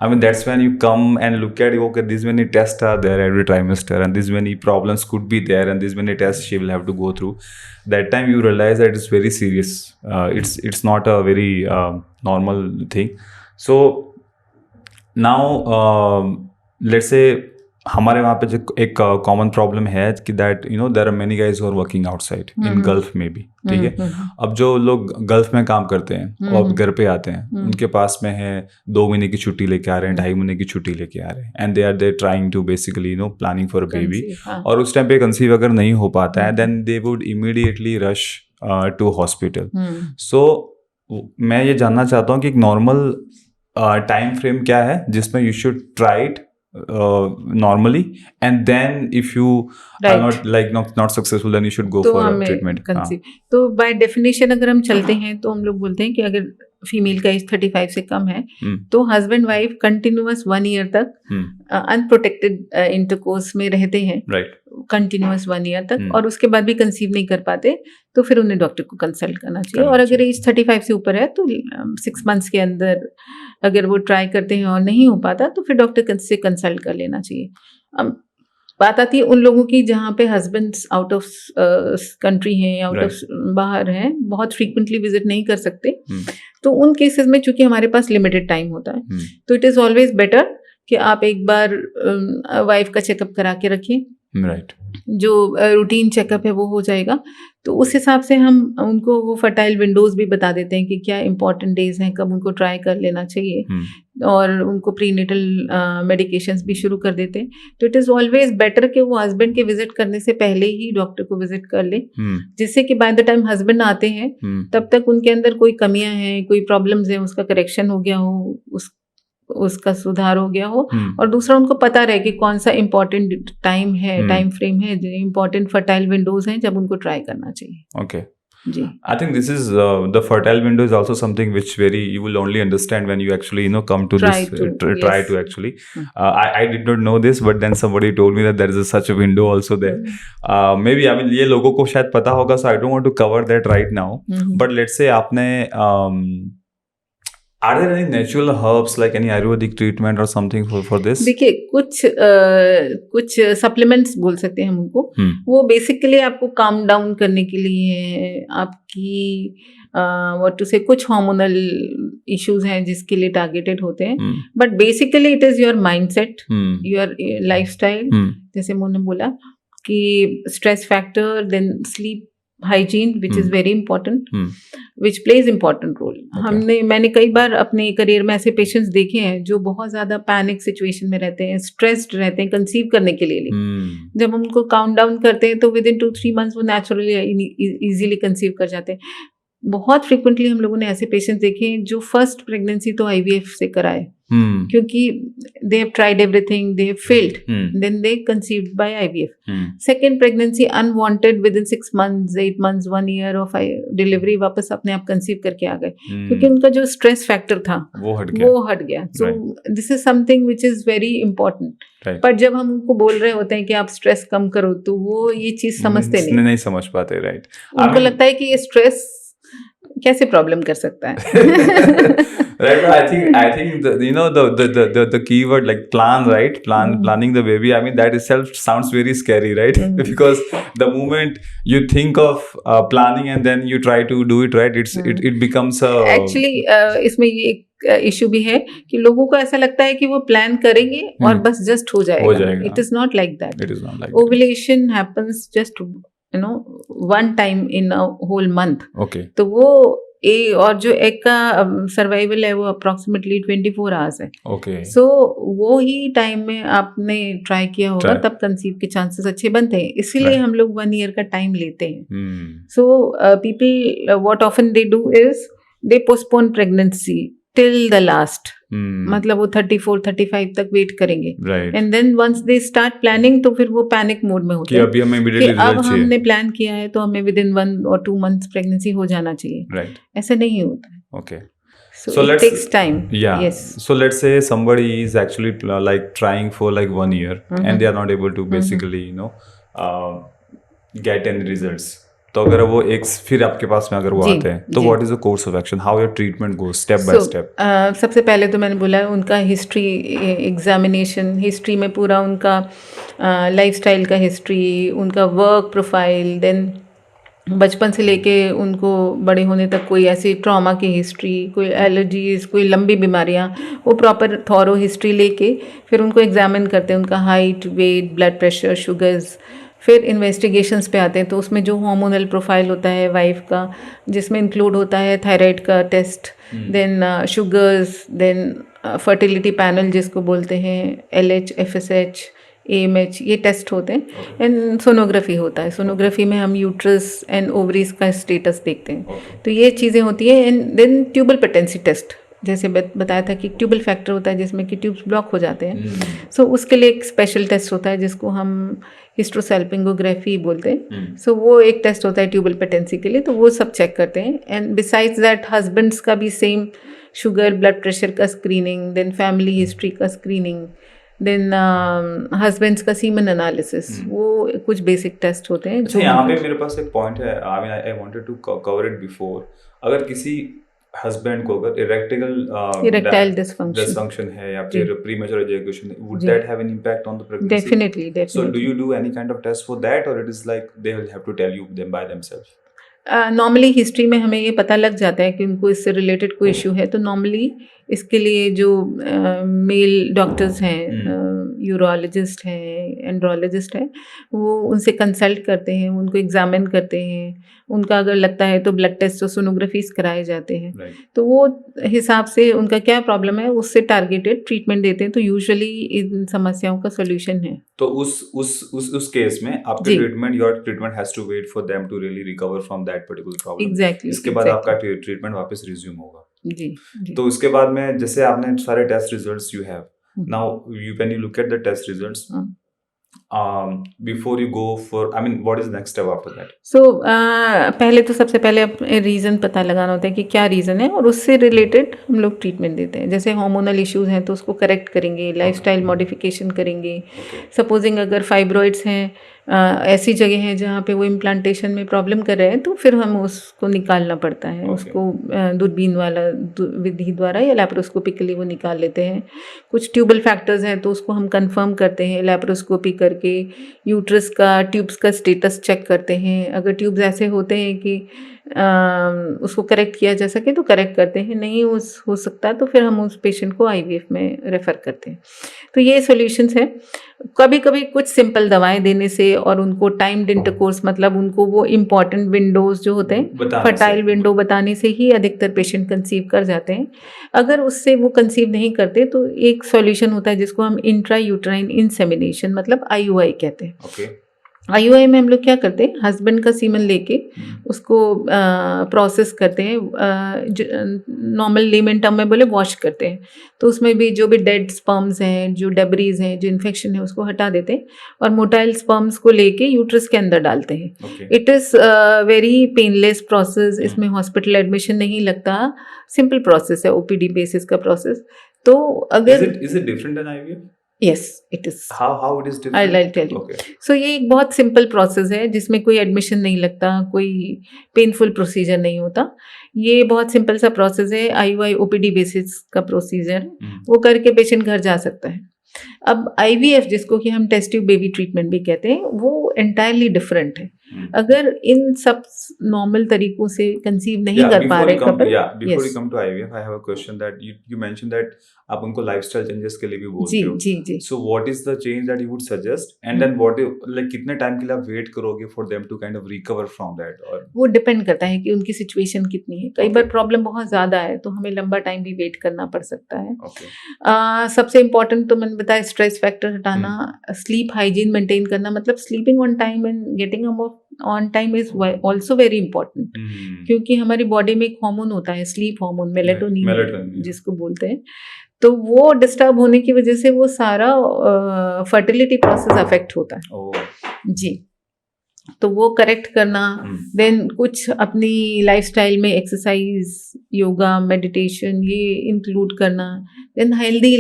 I mean that's when you come and look at okay this many test are there every trimester and this many problems could be there and this many test she will have to go through. That time you realise that it's very serious, it's not a very normal thing. So now let's say हमारे वहाँ पे जो एक कॉमन प्रॉब्लम है कि that there are many guys who are working outside in Gulf में भी, ठीक है। अब जो लोग गल्फ में काम करते हैं और घर पे आते हैं, उनके पास में है 2 महीने की छुट्टी लेके आ रहे हैं, 2.5 महीने की छुट्टी लेके आ रहे हैं and they are trying to basically planning for a baby. और उस टाइम पे कंसीव अगर नहीं हो पाता है then they would immediately rush to hospital. So मैं ये जानना चाहता हूँ कि एक नॉर्मल टाइम फ्रेम क्या है जिसमें you should try it normally and then if you are not successful then you should go for a treatment. तो by definition अगर हम चलते हैं तो हम लोग बोलते हैं कि अगर फीमेल का एज 35 से कम है तो हस्बैंड वाइफ कंटिन्यूअस 1 ईयर तक अनप्रोटेक्टेड इंटरकोर्स में रहते हैं, कंटिन्यूअस 1 ईयर तक, और उसके बाद भी कंसीव नहीं कर पाते तो फिर उन्हें डॉक्टर को कंसल्ट करना चाहिए। और अगर एज 35 से ऊपर है तो 6 मंथ्स के अंदर अगर वो ट्राई करते हैं और नहीं हो पाता तो फिर डॉक्टर से कंसल्ट कर लेना चाहिए। बात आती है उन लोगों की जहाँ पे हस्बैंड्स आउट ऑफ कंट्री हैं या आउट ऑफ बाहर हैं, बहुत फ्रीक्वेंटली विजिट नहीं कर सकते, तो उन केसेस में चूंकि हमारे पास लिमिटेड टाइम होता है तो इट इज़ ऑलवेज बेटर कि आप एक बार वाइफ का चेकअप करा के रखिए। राइट। जो रूटीन चेकअप है वो हो जाएगा, तो उस हिसाब से हम उनको वो फर्टाइल विंडोज भी बता देते हैं कि क्या इंपॉर्टेंट डेज हैं, कब उनको ट्राई कर लेना चाहिए, और उनको प्रीनेटल मेडिकेशंस भी शुरू कर देते हैं। तो इट इज़ ऑलवेज बेटर कि वो हस्बैंड के विजिट करने से पहले ही डॉक्टर को विजिट कर ले, जिससे कि बाय द टाइम हस्बैंड आते हैं तब तक उनके अंदर कोई कमियां हैं, कोई प्रॉब्लम्स हैं, उसका करेक्शन हो गया हो, उसका सुधार हो गया हो, और दूसरा उनको पता रहे कि कौन सा इम्पोर्टेंट टाइम है, टाइम फ्रेम है, इम्पोर्टेंट फर्टाइल विंडोज हैं जब उनको ट्राई करना चाहिए। ओके। जी, I think this is the fertile window is also something which you will only understand when you actually come to try to actually. I did not know this, but then somebody told me that there is such a window also there. Maybe I mean ये लोगों को शायद पता होगा, so I don't want to cover that right now. But let's say आपने are there any natural herbs like any Ayurvedic treatment or something for this? देखिए कुछ सप्लीमेंट्स बोल सकते हैं हम उनको, वो बेसिकली आपको काम डाउन करने के लिए है, आपकी व्हाट टू से कुछ हार्मोनल इश्यूज हैं जिसके लिए टारगेटेड होते हैं, but basically it is your mindset, your lifestyle, जैसे मैंने बोला कि stress factor, then sleep hygiene which is very important, which plays important role. मैंने कई बार अपने करियर में ऐसे पेशेंट्स देखे हैं जो बहुत ज़्यादा पैनिक सिचुएशन में रहते हैं, स्ट्रेस्ड रहते हैं कंसीव करने के लिए। जब हम उनको काउंट डाउन करते हैं तो विद इन 2-3 मंथ्स वो नेचुरली इजीली कंसीव कर जाते हैं। बहुत फ्रिक्वेंटली हम लोगों ने ऐसे पेशेंट्स देखे हैं जो फर्स्ट प्रेगनेंसी तो IVF से कराए, क्योंकि they have tried everything, they have failed, then they conceived by IVF। Second pregnancy unwanted, within 6 months, 8 months, 1 year of delivery वापस अपने आप कंसीव करके आ गए, क्योंकि उनका जो स्ट्रेस फैक्टर था वो हट गया। So this is something which is very important. पर जब हम उनको बोल रहे होते हैं कि आप स्ट्रेस कम करो तो वो ये चीज समझते नहीं समझ पाते। उनको लगता है कि ये स्ट्रेस कैसे प्रॉब्लम कर सकता है। Right. I think the keyword like plan, right? Planning the baby. I mean, that itself sounds very scary, right? Because the moment you think of planning and then you try to do it right, it becomes a. Actually इसमें ये एक इशू भी है कि लोगों को ऐसा लगता है कि वो प्लान करेंगे और बस जस्ट हो जाएगा. It is not like that. It is not like ovulation happens just one time in a whole month. Okay. तो वो और जो एग का सर्वाइवल है वो अप्रोक्सीमेटली 24 आवर्स है. Okay. सो वो ही टाइम में आपने ट्राई किया होगा तब कंसीव के चांसेस अच्छे बनते हैं. इसीलिए हम लोग 1 ईयर का टाइम लेते हैं. So people what often they do is they postpone pregnancy till the last. मतलब वो 34-35 तक वेट करेंगे. And then once they start planning तो फिर वो पैनिक मोड में होते हैं अभी हमें कि अब हमने प्लान किया है तो हमें with in 1 or 2 months pregnancy हो जाना चाहिए. Right. ऐसा नहीं होता है. Okay. So it takes time. Yeah. Yes. So let's say somebody is actually like trying for like 1 year and they are not able to basically get any results. तो अगर वो एक फिर आपके पास में अगर वो आते हैं तो what is the course of action, how your treatment goes step by step? सबसे पहले तो मैंने बोला उनका हिस्ट्री एग्जामिनेशन. हिस्ट्री में पूरा उनका लाइफस्टाइल का हिस्ट्री, उनका वर्क प्रोफाइल, देन बचपन से लेके उनको बड़े होने तक कोई ऐसी ट्रॉमा की हिस्ट्री, कोई एलर्जीज, कोई लंबी बीमारियां, वो प्रॉपर थॉरो हिस्ट्री लेके फिर उनको एग्जामिन करते हैं. उनका height, weight, blood pressure, sugars. फिर इन्वेस्टिगेशंस पे आते हैं तो उसमें जो हार्मोनल प्रोफाइल होता है वाइफ का, जिसमें इंक्लूड होता है थायराइड का test, then sugars, then fertility panel जिसको बोलते हैं, LH, FSH, AMH, ये टेस्ट होते हैं. एंड सोनोग्राफी होता है. सोनोग्राफी में हम यूट्रस एंड ओवरीज का स्टेटस देखते हैं. तो ये चीज़ें होती हैं. And then tubal patency test, जैसे बताया था कि ट्यूबल फैक्टर होता है जिसमें कि ट्यूब्स ब्लॉक हो जाते हैं. सो उसके लिए एक स्पेशल टेस्ट होता है जिसको हम हिस्ट्रोसैल्पिंगोग्राफी बोलते हैं. सो वो एक टेस्ट होता है ट्यूबल पेटेंसी के लिए. तो वो सब चेक करते हैं. एंड बिसाइड्स दैट हस्बैंड्स का भी सेम शुगर, ब्लड प्रेशर का स्क्रीनिंग, देन फैमिली हिस्ट्री का स्क्रीनिंग, देन हस्बैंड्स का सीमन एनालिसिस, वो कुछ बेसिक टेस्ट होते हैं. अच्छा, यहाँ पे मेरे पास एक पॉइंट है. I wanted to cover it before. अगर किसी हस्बैंड को अगर इरेक्टाइल डिसफंक्शन है या फिर प्रीमेच्योर एजैकुलेशन है, would that have an impact on the pregnancy? Definitely. So do you do any kind of test for that or it is like they will have to tell you them by themselves? Normally history में हमें ये पता लग जाता है कि उनको इससे रिलेटेड कोई इशू है. तो नॉर्मली इसके लिए जो मेल डॉक्टर्स हैं, यूरोलॉजिस्ट हैं, एंड्रोलॉजिस्ट हैं, वो उनसे कंसल्ट करते हैं, उनको एग्जामिन करते हैं. उनका अगर लगता है तो ब्लड टेस्ट और सोनोग्राफीज कराए जाते हैं. तो वो हिसाब से उनका क्या प्रॉब्लम है उससे टारगेटेड ट्रीटमेंट देते हैं. तो यूजुअली इन समस्याओं का सोल्यूशन है. तो उस केस में आपके your treatment has to wait for them to really recover from that particular problem. Exactly. इसके बाद आपका ट्रीटमेंट वापस रिज्यूम होगा. जी. तो उसके बाद में जैसे आपने सारे test results you have now, when you look at the test results, before you go for, I mean, what is the next step after that? So पहले तो सबसे पहले रीज़न पता लगाना होता है कि क्या रीज़न है और उससे रिलेटेड हम लोग ट्रीटमेंट देते हैं. जैसे हार्मोनल इश्यूज हैं तो उसको करेक्ट करेंगे, लाइफस्टाइल मॉडिफिकेशन करेंगे. सपोजिंग अगर फाइब्रॉइड्स हैं, ऐसी जगह है जहाँ पे वो इम्प्लांटेशन में प्रॉब्लम कर रहे हैं तो फिर हम उसको निकालना पड़ता है. उसको दूरबीन वाला विधि द्वारा या लैप्रोस्कोपिकली वो निकाल लेते हैं. कुछ ट्यूबल फैक्टर्स हैं तो उसको हम कंफर्म करते हैं लैप्रोस्कोपी करके. यूट्रस का ट्यूब्स का स्टेटस चेक करते हैं. अगर ट्यूब्स ऐसे होते हैं कि उसको करेक्ट किया जा सके तो करेक्ट करते हैं, नहीं हो सकता तो फिर हम उस पेशेंट को IVF में रेफ़र करते हैं. तो ये सॉल्यूशंस है. कभी कभी कुछ सिंपल दवाएं देने से और उनको टाइम्ड इंटरकोर्स, मतलब उनको वो इम्पॉर्टेंट विंडोज जो होते हैं, फर्टाइल विंडो बताने से ही अधिकतर पेशेंट कंसीव कर जाते हैं. अगर उससे वो कंसीव नहीं करते तो एक सॉल्यूशन होता है जिसको हम इंट्रा यूट्राइन इंसेमिनेशन मतलब IUI कहते हैं. IUI में हम लोग क्या करते हैं, हस्बैंड का सीमन लेके उसको प्रोसेस करते हैं. नॉर्मल लेमन टर्म में बोले वॉश करते हैं. तो उसमें भी जो भी डेड स्पर्म्स हैं, जो डेब्रीज हैं, जो इन्फेक्शन है उसको हटा देते हैं और मोटाइल स्पर्म्स को लेके यूट्रस के अंदर डालते हैं. It is very painless process. इसमें हॉस्पिटल एडमिशन नहीं लगता. सिंपल प्रोसेस है, OPD बेसिस का प्रोसेस. तो अगर is it different than IVF? Yes, it is. How it is different? I'll tell you. Okay. So ये एक बहुत सिंपल प्रोसेस है जिसमें कोई एडमिशन नहीं लगता, कोई पेनफुल प्रोसीजर नहीं होता। ये बहुत सिंपल सा प्रोसेस है, IUI OPD बेसिस का प्रोसीजर, वो करके पेशेंट घर जा सकता है। अब IVF जिसको कि हम टेस्ट ट्यूब बेबी ट्रीटमेंट भी कहते हैं, वो एंटायरली डिफरेंट है। अगर इन सब नॉर्मल तरीकों से कंसीव नहीं कर पा रहे couple, before you come to IVF, I have a question that you mentioned that आप उनको लाइफस्टाइल चेंजेस के लिए भी बोलते हो। जी। So what is the change that you would suggest and then what like कितने टाइम के लिए आप वेट करोगे for them to kind of recover from that? और वो डिपेंड करता है कि उनकी सिचुएशन कितनी है। कई बार प्रॉब्लम बहुत ज्यादा है तो हमें लंबा टाइम भी वेट करना पड़ सकता है। सबसे इम्पोर्टेंट तो मैंने बताया स्ट्रेस फैक्टर हटाना, स्लीप हाइजीन मेंटेन करना, मतलब sleeping on time and getting on time is also very important, क्योंकि हमारी बॉडी में एक हार्मोन होता है स्लीप हार्मोन, मेलेटोनिन जिसको बोलते हैं, तो वो डिस्टर्ब होने की वजह से वो सारा फर्टिलिटी प्रोसेस अफेक्ट होता है। जी, तो वो करेक्ट करना, देन कुछ अपनी लाइफस्टाइल में एक्सरसाइज, योगा, मेडिटेशन ये इंक्लूड करना, देन हेल्दी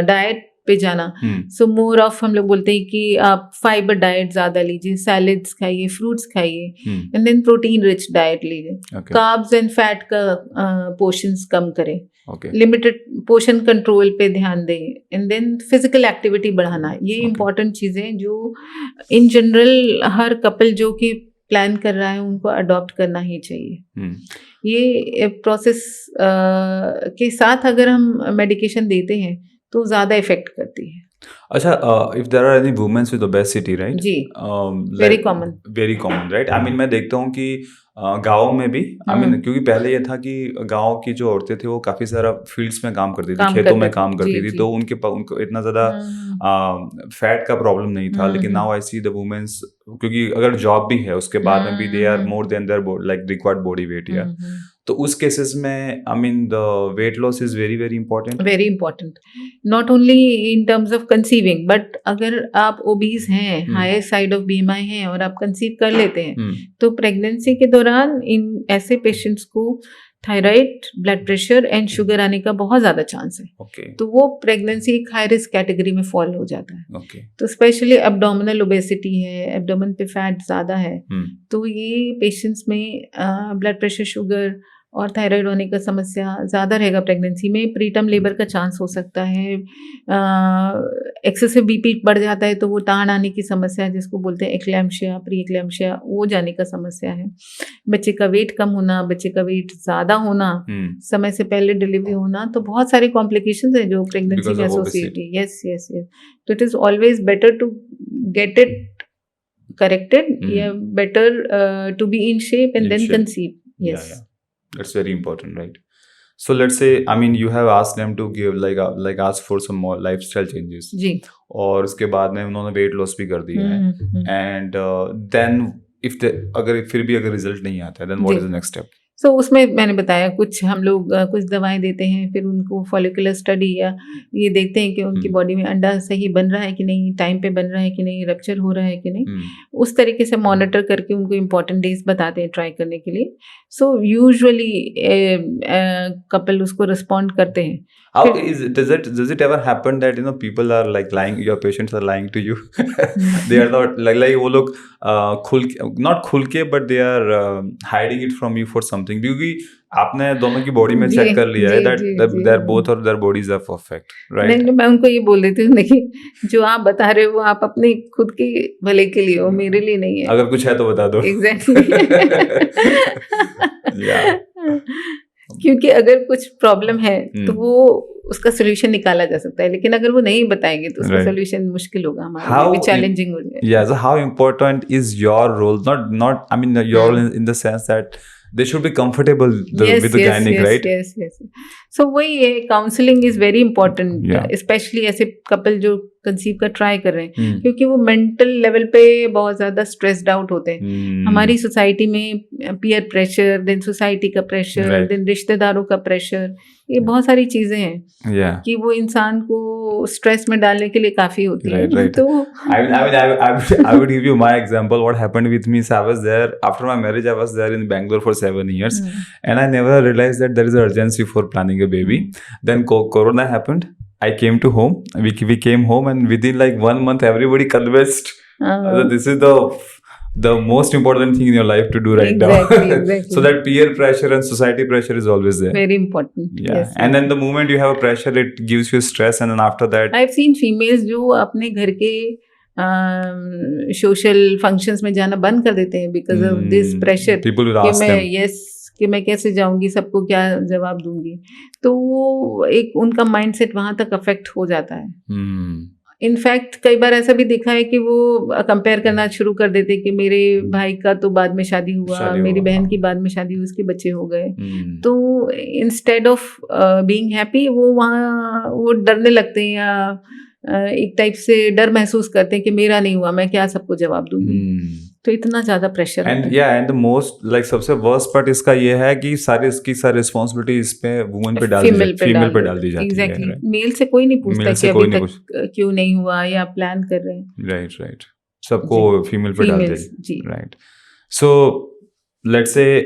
डाइट पे जाना। सो मोर ऑफ हम लोग बोलते हैं कि आप फाइबर डाइट ज्यादा लीजिए, सैलेड्स खाइए, फ्रूट्स खाइए, and then protein rich diet लीजिए। कार्ब्स एंड फैट का पोर्शंस कम करें, लिमिटेड पोर्शन कंट्रोल पे ध्यान दें, एंड देन फिजिकल एक्टिविटी बढ़ाना। ये इंपॉर्टेंट चीजें जो इन जनरल हर कपल जो कि प्लान कर रहा है उनको अडॉप्ट करना ही चाहिए। ये प्रोसेस के साथ अगर हम मेडिकेशन देते हैं तो ज्यादा इफेक्ट करती है। अच्छा, if there are any women with obesity, right? Ji, very common, right? I mean मैं देखता हूँ कि गाँव में भी, I mean क्योंकि पहले ये था कि गाँव की जो औरतें थी वो काफी सारा फील्ड्स में काम करती थी, खेतों में काम करती थी, तो उनको इतना ज्यादा फैट का प्रॉब्लम नहीं था। लेकिन now I see the women's, क्योंकि अगर जॉब भी है उसके बाद में भी they are more than their like required body weight या, तो उस केसेस में I mean the weight loss is very very important, not only in terms of conceiving, but अगर आप ओबीज हैं, हायर साइड ऑफ BMI हैं और आप कंसीव कर लेते हैं, तो प्रेगनेंसी के दौरान इन ऐसे पेशेंट्स को thyroid, blood pressure and sugar आने का बहुत ज्यादा चांस है। तो वो प्रेगनेंसी एक हाई रिस्क कैटेगरी में फॉल हो जाता है। तो स्पेशली एब्डोमिनल ओबेसिटी है, एब्डोमेन पे फैट ज्यादा है, तो ये पेशेंट्स में ब्लड प्रेशर, शुगर और थायराइड होने का समस्या ज़्यादा रहेगा प्रेगनेंसी में। प्रीटर्म लेबर का चांस हो सकता है, एक्सेसिव BP बढ़ जाता है तो वो टाण आने की समस्या जिसको बोलते हैं एक्लैम्शिया, प्री एक्लैम्शिया, वो जाने का समस्या है। बच्चे का वेट कम होना, बच्चे का वेट ज़्यादा होना, समय से पहले डिलीवरी होना, तो बहुत सारे कॉम्प्लिकेशंस हैं जो प्रेगनेंसी में एसोसिएटेड। यस, तो it is always better to get it corrected, या better to be in shape and then conceive. Yes, that's very important, right? So let's say, I mean, you have asked them to give like ask for some more lifestyle changes. जी. और उसके बाद में उन्होंने वेट लॉस भी कर दिया है, and then if अगर रिजल्ट नहीं आता है, then what is the next step? सो उसमें मैंने बताया कुछ हम लोग कुछ दवाएं देते हैं, फिर उनको फॉलिकुलर स्टडी या ये देखते हैं कि उनकी बॉडी में अंडा सही बन रहा है कि नहीं, टाइम पे बन रहा है कि नहीं, रप्चर हो रहा है कि नहीं, उस तरीके से मॉनिटर करके उनको इम्पॉर्टेंट डेज बताते हैं ट्राई करने के लिए। सो यूजुअली कपल उसको रिस्पॉन्ड करते हैं। How does it ever happen that people are like lying, your patients are lying to you? They are not like वो लोग not खुल के but they are hiding it from you for something, क्योंकि आपने दोनों की बॉडी में चेक कर लिया है that their both of their bodies are perfect, right? नहीं, मैं उनको ये बोल देती हूँ, नहीं, जो आप बता रहे हो आप अपने खुद के भले के लिए हो, मेरे लिए नहीं है। अगर कुछ है तो बता दो। Exactly. क्योंकि अगर कुछ प्रॉब्लम है तो वो उसका सोल्यूशन निकाला जा सकता है, लेकिन अगर वो नहीं बताएंगे तो उसका सोल्यूशन मुश्किल होगा, हमारे लिए चैलेंजिंग हो जाएगा। Yeah, so how important is your role? Not I mean your role in the sense that they should be comfortable with the gynec, right? Yes. So वही है, counselling is very important, specially ऐसे कपल जो कंसीव का ट्राई कर रहे हैं, क्योंकि वो मेंटल लेवल पे बहुत ज्यादा स्ट्रेस्ड आउट होते हैं। हमारी सोसाइटी में पीयर प्रेशर, देन सोसाइटी का प्रेशर, देन रिश्तेदारों का प्रेशर, ये बहुत सारी चीजें हैं कि वो इंसान को स्ट्रेस में डालने के लिए काफी होती है। तो I would give you my example. What happened with me is I was there after my marriage. I was there in Bangalore for 7 years, and I never realized that there is an urgency for planning a baby. Then Corona happened. I came to home. We came home, and within like 1 month, everybody convinced that this is the most important thing in your life to do right Exactly, now. exactly. So that peer pressure and society pressure is always there. Very important. Yeah. Yes, And yes. then the moment you have a pressure, it gives you stress, and then after that, I've seen females जो अपने घर के सोशल फंक्शंस में जाना बंद कर देते हैं because of this pressure people will कि ask मैं them. कि मैं कैसे जाऊंगी, सबको क्या जवाब दूंगी, तो वो एक उनका माइंडसेट वहां तक अफेक्ट हो जाता है। इनफैक्ट कई बार ऐसा भी देखा है कि वो कंपेयर करना शुरू कर देते कि मेरे भाई का तो बाद में शादी हुआ, मेरी बहन की बाद में शादी हुई, उसके बच्चे हो गए, तो इंस्टेड ऑफ बीइंग हैप्पी वो डरने लगते हैं या एक टाइप से डर महसूस करते हैं कि मेरा नहीं हुआ, मैं क्या सबको जवाब दूंगी। तो इतना ज्यादा pressure and the most like सबसे वर्स्ट पार्ट इसका ये है कि सारी रिस्पांसिबिलिटी इस पे वुमेन पे फीमेल पे डाल दी जाती है। एग्जैक्टली, मेल से कोई नहीं पूछता कि अभी तक क्यों नहीं हुआ या प्लान कर रहे हैं। राइट, सबको फीमेल पे डाल दिया। Right, so let's say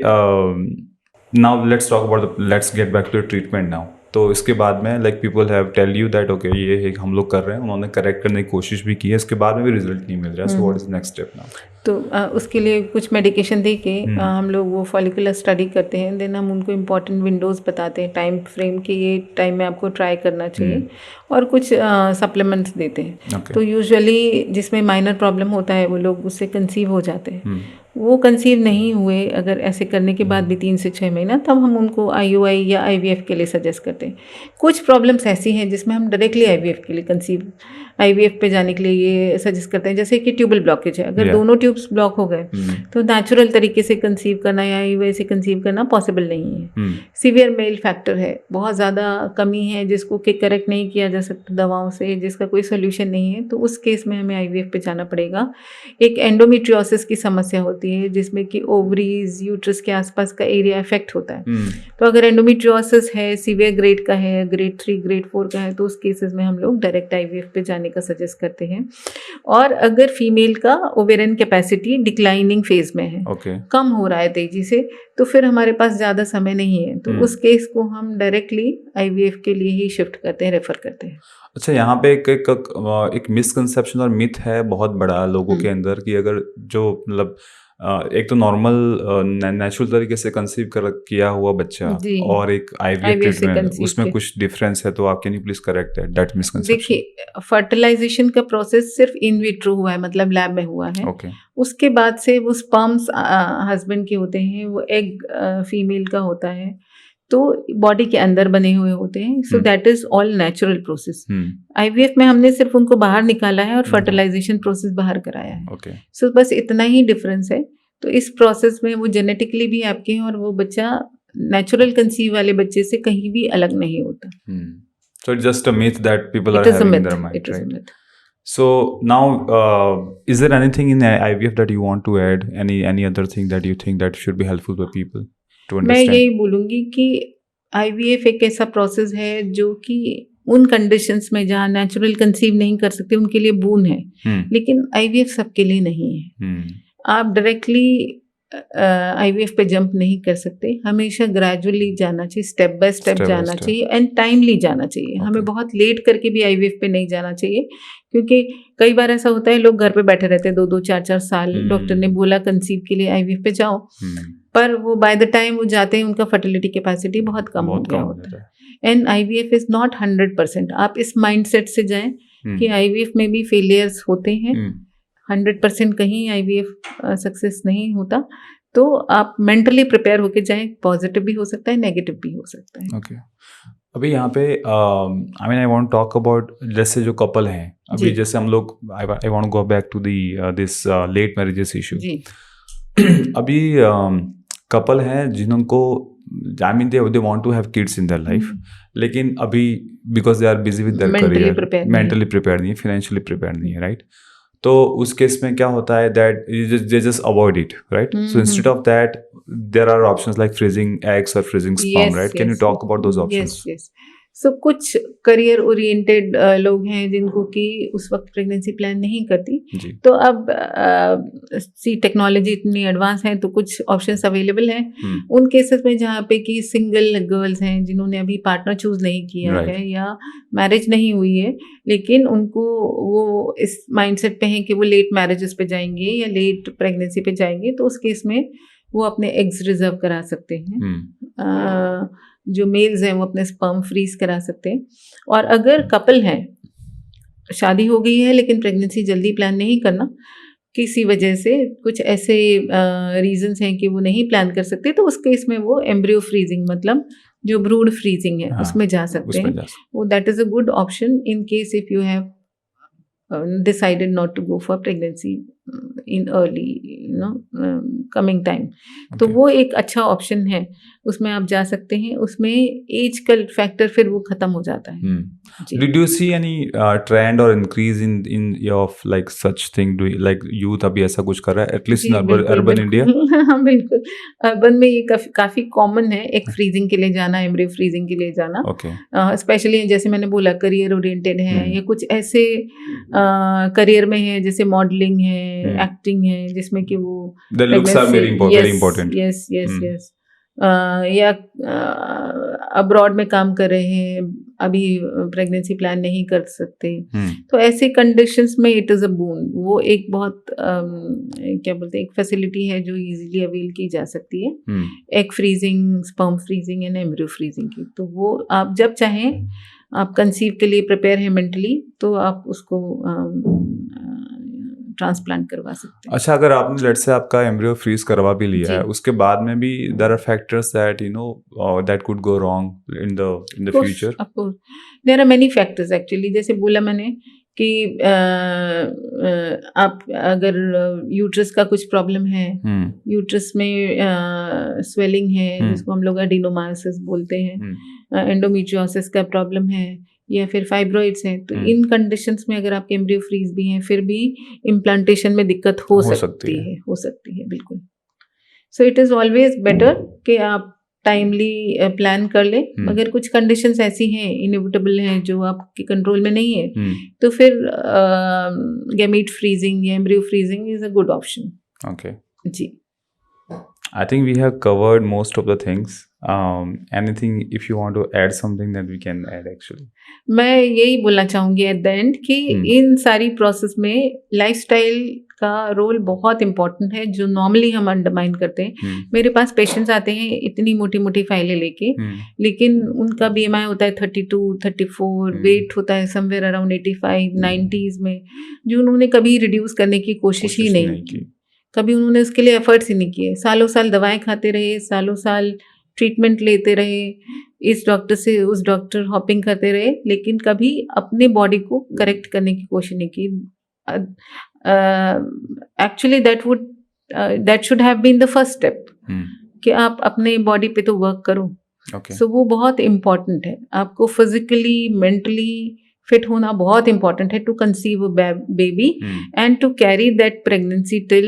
now let's get back to the treatment now. तो इसके बाद में like people have tell you that okay ये हम लोग कर रहे हैं, उन्होंने करेक्ट करने की कोशिश भी की है, इसके बाद में भी रिजल्ट नहीं मिल रहा, so what is next step now? तो उसके लिए कुछ मेडिकेशन दे के हम लोग वो फॉलिकुलर स्टडी करते हैं, देन हम उनको इम्पॉर्टेंट विंडोज़ बताते हैं, टाइम फ्रेम के ये टाइम में आपको ट्राई करना चाहिए, और कुछ सप्लीमेंट्स देते हैं। तो यूजुअली जिसमें माइनर प्रॉब्लम होता है वो लोग उससे कंसीव हो जाते हैं। वो कंसीव नहीं हुए अगर ऐसे करने के बाद भी 3 से 6 महीना, तब हम उनको IUI या IVF के लिए सजेस्ट करते हैं। कुछ प्रॉब्लम्स ऐसी हैं जिसमें हम डायरेक्टली IVF के लिए IVF पे जाने के लिए ये सजेस्ट करते हैं, जैसे कि ट्यूबल ब्लॉकेज है, अगर दोनों ट्यूब्स ब्लॉक हो गए तो नेचुरल तरीके से कंसीव करना या IUI से कंसीव करना पॉसिबल नहीं है। सीवियर मेल फैक्टर है, बहुत ज़्यादा कमी है जिसको कि करेक्ट नहीं किया जा सकता दवाओं से, जिसका कोई सोल्यूशन नहीं है, तो उस केस में हमें IVF पे जाना पड़ेगा। एक एंडोमेट्रियोसिस की समस्या होती है जिसमें कि ओवरीज यूट्रस के आसपास का एरिया इफेक्ट होता है। तो अगर एंडोमेट्रियोसिस है, सीवियर ग्रेड का है, ग्रेड 3 ग्रेड 4 का है, तो उस केसेस में हम लोग डायरेक्ट IVF पे जाने का सजेस्ट करते हैं। और अगर फीमेल का ओवेरियन कैपेसिटी डिक्लाइनिंग फेज में है, कम हो रहा है तेजी से, तो फिर हमारे पास ज़्यादा समय नहीं है, तो उस केस को हम डायरेक्टली IVF के लिए ही शिफ्ट करते हैं, रेफर करते हैं। अच्छा, यहाँ पे एक मिसकंसेप्शन और मिथ है बहुत बड़ा लोगों के अंदर कि अगर जो मतलब एक तो नॉर्मल नेचुरल तरीके से कंसीव किया हुआ बच्चा और एक IVF ट्रीटमेंट, उसमें कुछ डिफरेंस है, तो आप can you please correct that misconception? देखिए, फर्टिलाइजेशन का प्रोसेस सिर्फ इन विट्रो हुआ है, मतलब लैब में हुआ है। उसके बाद से वो स्पर्म्स हस्बैंड के होते हैं, वो एग फीमेल का होता है, तो बॉडी के अंदर बने हुए होते हैं, so that is all natural process. IVF में हमने सिर्फ उनको बाहर निकाला है और फर्टिलाइजेशन प्रोसेस बाहर कराया है। सो बस इतना ही डिफरेंस है। तो इस प्रोसेस में वो जेनेटिकली भी आपके हैं और वो बच्चा नेचुरल कंसीव वाले बच्चे से कहीं भी अलग नहीं होता। So it's just a myth that people are having in their mind, right? So now, is there anything in IVF that you want to add? Any other thing that you think that should be helpful for people to understand? मैं यही बोलूँगी कि IVF एक ऐसा प्रोसेस है जो कि उन कंडीशंस में जहाँ नेचुरल कंसीव नहीं कर सकते उनके लिए बून है, लेकिन IVF सबके लिए नहीं है। आप डायरेक्टली IVF पे जंप नहीं कर सकते, हमेशा ग्रेजुअली जाना चाहिए, स्टेप बाय स्टेप जाना चाहिए एंड टाइमली जाना चाहिए। हमें बहुत लेट करके भी IVF पे नहीं जाना चाहिए, क्योंकि कई बार ऐसा होता है लोग घर पे बैठे रहते हैं 2-2 4-4 साल, डॉक्टर ने बोला कंसीव के लिए IVF पे जाओ, पर वो बाय द टाइम वो जाते हैं उनका फर्टिलिटी कैपेसिटी बहुत कम हो गया होता है। And IVF is not 100%। आप इस माइंडसेट से जाएं कि IVF में भी फेलियर्स होते हैं, 100% कहीं IVF सक्सेस नहीं होता, तो आप मेंटली प्रिपेयर होके जाएं, पॉजिटिव भी हो सकता है, नेगेटिव भी हो सकता है। ओके, अभी यहाँ पे आई वांट टॉक अबाउट जैसे जो कपल हैं अभी, जैसे हम लोग I want go back to this late marriages issue. अभी कपल हैं जिनको they want to have kids in their life, लेकिन अभी because they are busy with their career, mentally prepare नहीं है, फाइनेंशियली प्रिपेयर नहीं है, राइट? तो उस केस में क्या होता है that they just avoid it, right? So instead of that there are options like freezing eggs और freezing sperm, right? Can you talk about those options? Yes, so कुछ करियर ओरिएंटेड लोग हैं जिनको कि उस वक्त प्रेगनेंसी प्लान नहीं करती, जी तो अब सी टेक्नोलॉजी इतनी एडवांस है तो कुछ ऑप्शंस अवेलेबल हैं उन केसेस में जहाँ पे कि सिंगल गर्ल्स हैं जिन्होंने अभी पार्टनर चूज नहीं किया Right. है या मैरिज नहीं हुई है, लेकिन उनको वो इस माइंडसेट पे हैं कि वो लेट मैरिजेस पे जाएंगे या लेट प्रेगनेंसी पे जाएंगे, तो उस केस में वो अपने एग्स रिजर्व करा सकते हैं। जो मेल्स हैं वो अपने स्पर्म फ्रीज करा सकते हैं। और अगर कपल हैं, शादी हो गई है लेकिन प्रेगनेंसी जल्दी प्लान नहीं करना, किसी वजह से कुछ ऐसे रीजंस हैं कि वो नहीं प्लान कर सकते, तो उस केस में वो एम्ब्रियो फ्रीजिंग मतलब जो भ्रूण फ्रीजिंग है उसमें जा सकते हैं। वो that is a good option in case if you have decided not to go for pregnancy in early coming time. तो वो एक अच्छा ऑप्शन है, उसमें आप जा सकते हैं। उसमें एज का फैक्टर फिर वो खत्म हो जाता है। Did you see any trend or increase in your like such thing? Do like youth अभी ऐसा कुछ कर रहा है, at least in urban India? हाँ बिल्कुल, अर्बन में ये काफी कॉमन है, एक फ्रीजिंग के लिए जाना, एम्ब्रियो फ्रीजिंग के लिए जाना। स्पेशली जैसे मैंने बोला करियर ओरिएंटेड है या कुछ ऐसे करियर में है जैसे मॉडलिंग है, एक्टिंग है, जिसमें कि वो the looks are very important. yes या अब्रॉड में काम कर रहे हैं, अभी प्रेगनेंसी प्लान नहीं कर सकते, तो ऐसे कंडीशंस में इट इज़ अ बून। वो एक बहुत क्या बोलते हैं, एक फैसिलिटी है जो इजीली अवेल की जा सकती है, egg freezing, sperm freezing and embryo freezing की। तो वो आप जब चाहें, आप कंसीव के लिए प्रिपेयर हैं मेंटली, तो आप उसको ट्रांसप्लांट करवा सकते हैं। अच्छा, अगर आपने लेट्स से आपका एम्ब्रियो फ्रीज करवा भी लिया है, उसके बाद में भी there are factors that that could go wrong in the future. Of course there are many factors actually. जैसे बोला मैंने कि आप अगर यूट्रस का कुछ प्रॉब्लम है, यूट्रस में स्वेलिंग है जिसको हम लोग एडिनोमायोसिस बोलते हैं, एंडोमेट्रियोसिस का प्रॉब्लम है या फिर फाइब्रॉइड्स हैं, तो इन कंडीशंस में अगर आपके एम्ब्रियो फ्रीज भी हैं, फिर भी इम्प्लांटेशन में दिक्कत हो सकती है बिल्कुल। So it is always better कि आप टाइमली प्लान कर लें। अगर कुछ कंडीशंस ऐसी हैं, इनएविटेबल हैं, जो आपके कंट्रोल में नहीं है, तो फिर गैमीट फ्रीजिंग या embryo freezing is a good option. Okay जी, I think we have covered most of the things. Anything if you want to add something that we can add actually. मैं यही बोलना चाहूँगी एट द एंड कि इन सारी प्रोसेस में लाइफस्टाइल का रोल बहुत इम्पोर्टेंट है, जो नॉर्मली हम अंडरमाइन करते हैं। मेरे पास पेशेंट्स आते हैं इतनी मोटी मोटी फाइलें लेके, लेकिन उनका BMI होता है 32, 34, वेट होता है समवेयर अराउंड 85, 90s में, जो उन्होंने कभी रिड्यूस करने की कोशिश ही नहीं की, कभी उन्होंने उसके लिए एफर्ट्स ही नहीं किए। सालों साल दवाएं खाते रहे, सालों साल ट्रीटमेंट लेते रहे, इस डॉक्टर से उस डॉक्टर हॉपिंग करते रहे, लेकिन कभी अपने बॉडी को करेक्ट करने की कोशिश नहीं की। Actually that should have been the first step कि आप अपने बॉडी पे तो वर्क करो। सो वो बहुत इम्पॉर्टेंट है। आपको फिजिकली, मेंटली फिट होना बहुत इंपॉर्टेंट है to conceive a baby and to carry that pregnancy till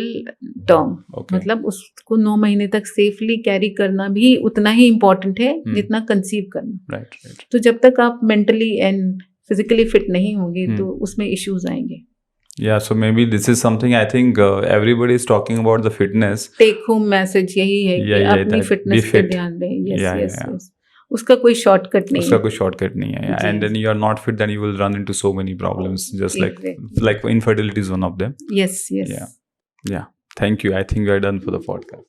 term. मतलब उसको 9 महीने तक सेफली कैरी करना भी उतना ही इम्पॉर्टेंट है जितना कंसीव करना। तो जब तक आप मेंटली एंड फिजिकली फिट नहीं होंगे तो उसमें इश्यूज आएंगे। Yeah, so maybe this is something I think everybody is talking about the fitness. Take home message यही है कि अपनी फिटनेस पे ध्यान दें। Yes. उसका कोई शॉर्टकट नहीं है। And then you are not fit, then you will run into so many problems, just like infertility is one of them. Yes. Yeah. Thank you. I think we are done for the podcast.